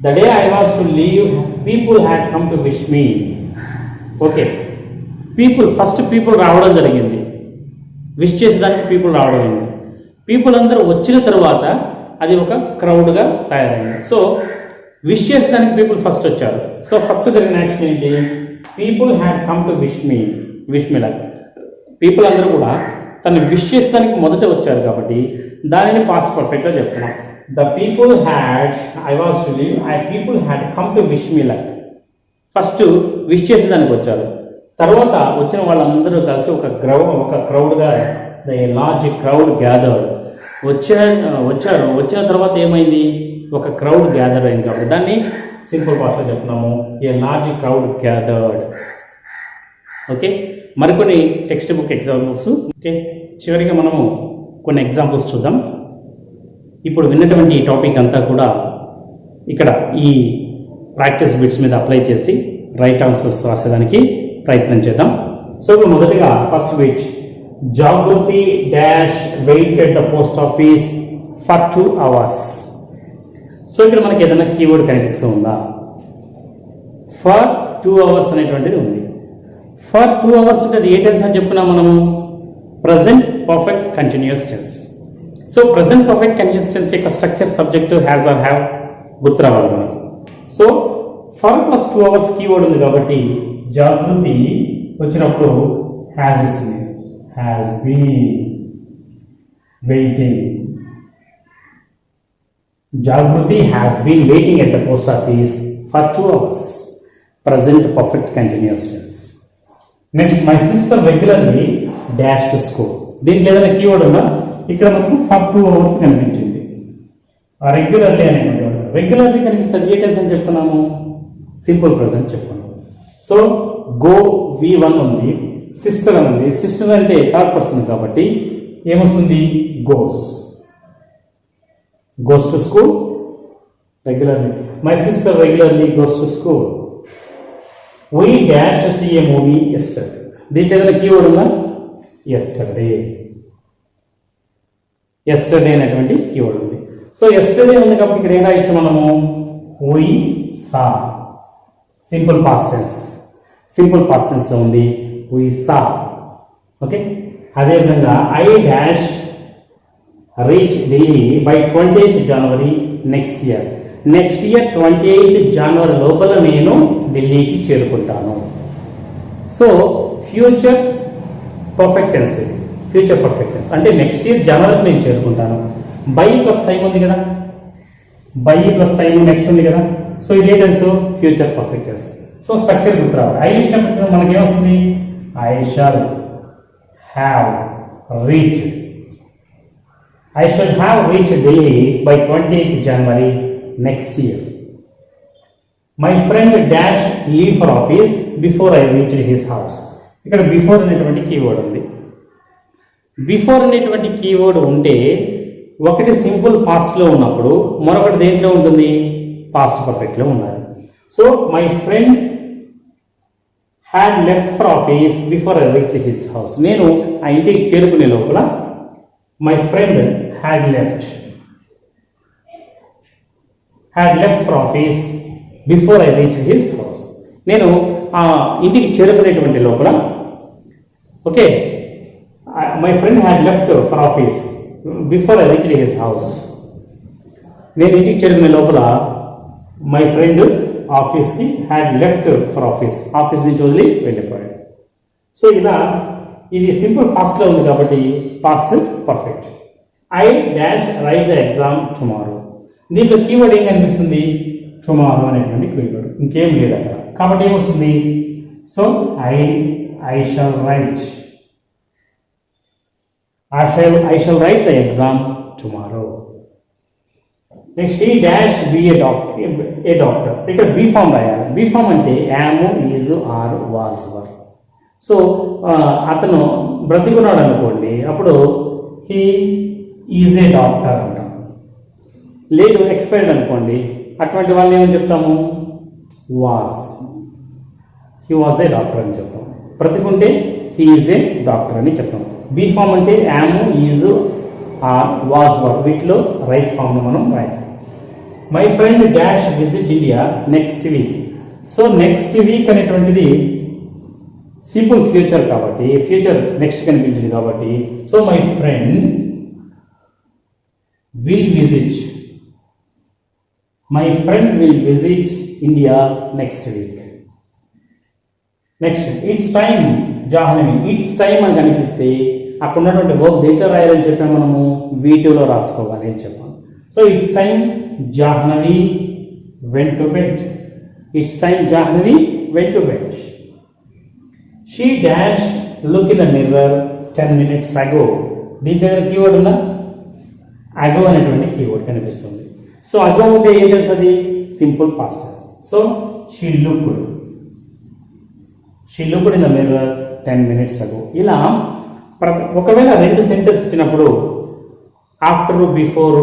The day I was to leave, people had come to wish me. Okay. First people రావడం జరిగింది. Wish చేసేదానికి people రావడం అయింది. People అందరూ వచ్చిన తర్వాత అది ఒక క్రౌడ్గా తయారైంది. సో విష్ చేసేదానికి పీపుల్ ఫస్ట్ వచ్చారు. సో ఫస్ట్ జరిగిన యాక్షన్ ఏంటి, people had come to wish me లాగా. పీపుల్ అందరూ కూడా తను విష్ చేసేదానికి మొదట వచ్చారు కాబట్టి దానిని పాస్ట్ పర్ఫెక్ట్గా చెప్తున్నాం. The people had people had come to wish me like. First wish చేసేదానికి వచ్చారు, తర్వాత వచ్చిన వాళ్ళందరూ కలిసి ఒక క్రౌడ్గా, లార్జ్ క్రౌడ్ గ్యాదర్డ్. వచ్చారు, వచ్చిన తర్వాత ఏమైంది, ఒక క్రౌడ్ గ్యాదర్ అయింది కాబట్టి దాన్ని సింపుల్ పాస్ట్లో చెప్తున్నాము, ఏ లార్జ్ క్రౌడ్ గ్యాదర్డ్. ఓకే, మరికొన్ని టెక్స్ట్ బుక్ ఎగ్జాంపుల్స్. ఓకే, చివరిగా మనము కొన్ని ఎగ్జాంపుల్స్ చూద్దాం. ఇప్పుడు విన్నటువంటి ఈ టాపిక్ అంతా కూడా ఇక్కడ ఈ ప్రాక్టీస్ బిట్స్ మీద అప్లై చేసి రైట్ ఆన్సర్స్ రాసేదానికి ప్రయత్నం చేద్దాం. సో ఇప్పుడు మొదటిగా first bit, Jagruti dash wait at the post office for 2 hours. సో ఇక్కడ మనకి ఏదైనా కీవర్డ్ కనిపిస్తూ ఉందా, ఫర్ 2 hours అనేటువంటిది ఉంది. ఫర్ 2 hours అంటే అది ఏ టెన్స్ అని చెప్పుకున్నాం మనము, present perfect continuous tense. So present perfect continuous tense యొక్క structure subject has or have గుర్తు రావాలి మనకు. So for plus 2 hours keyword ఉంది కాబట్టి జాగృతి వచ్చినప్పుడు హ్యాజ్ వస్తుంది, has been waiting. Jagruti has been waiting at the post office for 2 hours. Present perfect continuous tense. Next, my sister regularly dash to school. దీంట్లో ఏదైనా keyword ఉందా, ఇక్కడ మనకు ఫర్ 2 hours కనిపించింది. రెగ్యులర్లీ అనేటువంటి రెగ్యులర్లీ కనిపిస్తుంది, ఏ టెన్స్ అని చెప్పుకున్నాము, సింపుల్ ప్రెజెంట్ చెప్పుకున్నాము. సో గో V1 ఉంది, సిస్టర్ అని ఉంది. సిస్టర్ అంటే థర్డ్ పర్సన్ కాబట్టి ఏమొస్తుంది, goes to school regularly. My sister regularly goes to school. We dash see a movie yesterday. దీంట్లో ఏదైనా కీవర్డ్ ఉందా, ఎస్టర్డే అనేటువంటి కీవర్డ్ ఉంది. సో ఎస్టర్డే ఉంది కాబట్టి ఇక్కడ ఏం రాయొచ్చు మనము, we saw. Simple past tense లో ఉంది, we saw. ఓకే, అదేవిధంగా I dash reach Delhi by 28th January next year. 28th January లోపల నేను ఢిల్లీకి చేరుకుంటాను. సో ఫ్యూచర్ పర్ఫెక్ట్ టెన్స్ అంటే నెక్స్ట్ ఇయర్ జనవరికి నేను చేరుకుంటాను. బై ప్లస్ టైం ఉంది కదా, బై ప్లస్ టైం నెక్స్ట్ ఉంది కదా. సో ఇదే tense, future perfect tense. So structure గుర్తు రావాలి. ఐ ఇచ్చినప్పుడు మనకి ఏమొస్తుంది, I shall have reached Delhi by 28th January next year. My friend dash leave for office before I reached his house. ఇక్కడ before అనేటువంటి కీవర్డ్ ఉంది. బిఫోర్ అనేటువంటి కీవర్డ్ ఉంటే ఒకటి సింపుల్ పాస్ట్లో ఉన్నప్పుడు మరొకటి దేంట్లో ఉంటుంది, పాస్ట్ పర్ఫెక్ట్లో ఉండాలి. So my friend had left for office before I reached his house. నేను ఆ ఇంటికి చేరుకునే లోపల my friend had left for office before I reached his house. నేను ఆ ఇంటికి చేరుకునేటువంటి లోపల okay my friend had left for office before I reached his house. నేను ఇంటికి చేరుకునే లోపల మై ఫ్రెండ్ ఆఫీస్కి హ్యాడ్ లెఫ్ట్ ఫర్ ఆఫీస్ నుంచి వదిలి వెళ్ళిపోయాడు. సో ఇలా ఇది సింపుల్ పాస్ట్లో ఉంది కాబట్టి past perfect. I dash right the exam tomorrow. దీంట్లో కీవర్డ్ ఏం కనిపిస్తుంది, టుమారో అనేటువంటి కీవర్డ్, ఇంకేం లేదు అక్కడ. కాబట్టి ఏమొస్తుంది, so I shall write the exam tomorrow. Next ఈ డాష్ బి ఏ డాక్టర్. ఇక్కడ బీ ఫామ్ రాయాలి. బీ ఫామ్ అంటే am, is, are, was, were. So అతను బ్రతికున్నాడు అనుకోండి, అప్పుడు హీ ఈజ్ ఏ డాక్టర్ అంటాం. లేదు ఎక్స్పైర్డ్ అనుకోండి, అటువంటి వాళ్ళని ఏమని చెప్తాము, హీ వాజ్ ఏ డాక్టర్ అని చెప్తాం. బ్రతికుంటే హీ ఈజ్ ఏ డాక్టర్ అని చెప్తాం. బీ ఫామ్ అంటే యామ్, ఈజ్, ఆర్, వాజ్, వర్. వీటిలో రైట్ ఫామ్ను మనం రాయాలి. My friend dash visit India next week. So next week అనేటువంటిది సింపుల్ ఫ్యూచర్ కాబట్టి, ఫ్యూచర్ నెక్స్ట్ కనిపించింది కాబట్టి, so my friend will visit India next week. Next it's time Jahnavi. It's time అని కనిపిస్తే అక్కడ ఉన్నటువంటి వర్బ్ దేంట్లో రాయాలని చెప్పాము మనము, వీటిలో రాసుకోవాలి అని చెప్పాము. So it's time Jahnavi went to bed. It's time Jahnavi went to bed. She dash look in the mirror 10 minutes ago. దీని దగ్గర కీవర్డ్ ఉందా, అగో అనేటువంటి కీవర్డ్ కనిపిస్తుంది. సో అగో ఉంటే ఏం చేస్తుంది, simple past. So she looked in the mirror 10 minutes ago. ఇలా ఒకవేళ రెండు సెంటెన్స్ ఇచ్చినప్పుడు ఆఫ్టర్, బిఫోర్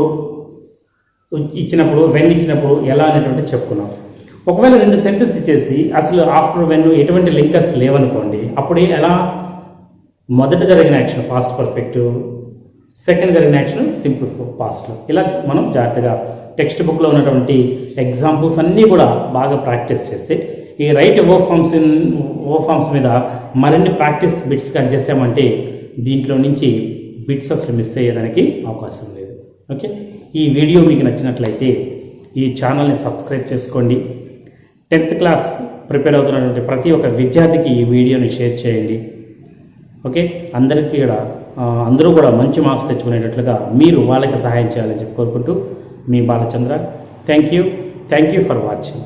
ఇచ్చినప్పుడు, వెన్ ఇచ్చినప్పుడు ఎలా అనేటువంటి చెప్పుకున్నాం. ఒకవేళ రెండు సెంటెన్స్ ఇచ్చేసి అసలు ఆఫ్టర్, వెన్ ఎటువంటి లింకర్స్ లేవనుకోండి, అప్పుడు ఎలా, మొదట జరిగిన యాక్షన్ పాస్ట్ పర్ఫెక్ట్, సెకండ్ జరిగిన యాక్షన్ సింపుల్ పాస్ట్. ఇలా మనం జాగ్రత్తగా టెక్స్ట్ బుక్లో ఉన్నటువంటి ఎగ్జాంపుల్స్ అన్నీ కూడా బాగా ప్రాక్టీస్ చేస్తే ఈ రైట్ ఓ ఫామ్స్ మీద మరిన్ని ప్రాక్టీస్ బిట్స్ కానీ చేసామంటే దీంట్లో నుంచి బిట్స్ అసలు మిస్ అయ్యేదానికి అవకాశం లేదు. ఓకే, ఈ వీడియో మీకు నచ్చినట్లయితే ఈ ఛానల్ని సబ్స్క్రైబ్ చేసుకోండి. 10th క్లాస్ ప్రిపేర్ అవుతున్నటువంటి ప్రతి ఒక్క విద్యార్థికి ఈ వీడియోని షేర్ చేయండి. ఓకే, అందరూ కూడా మంచి మార్క్స్ తెచ్చుకునేటట్లుగా మీరు వాళ్ళకి సహాయం చేయాలని చెప్పి కోరుకుంటూ మీ Balachandra. Thank you for watching.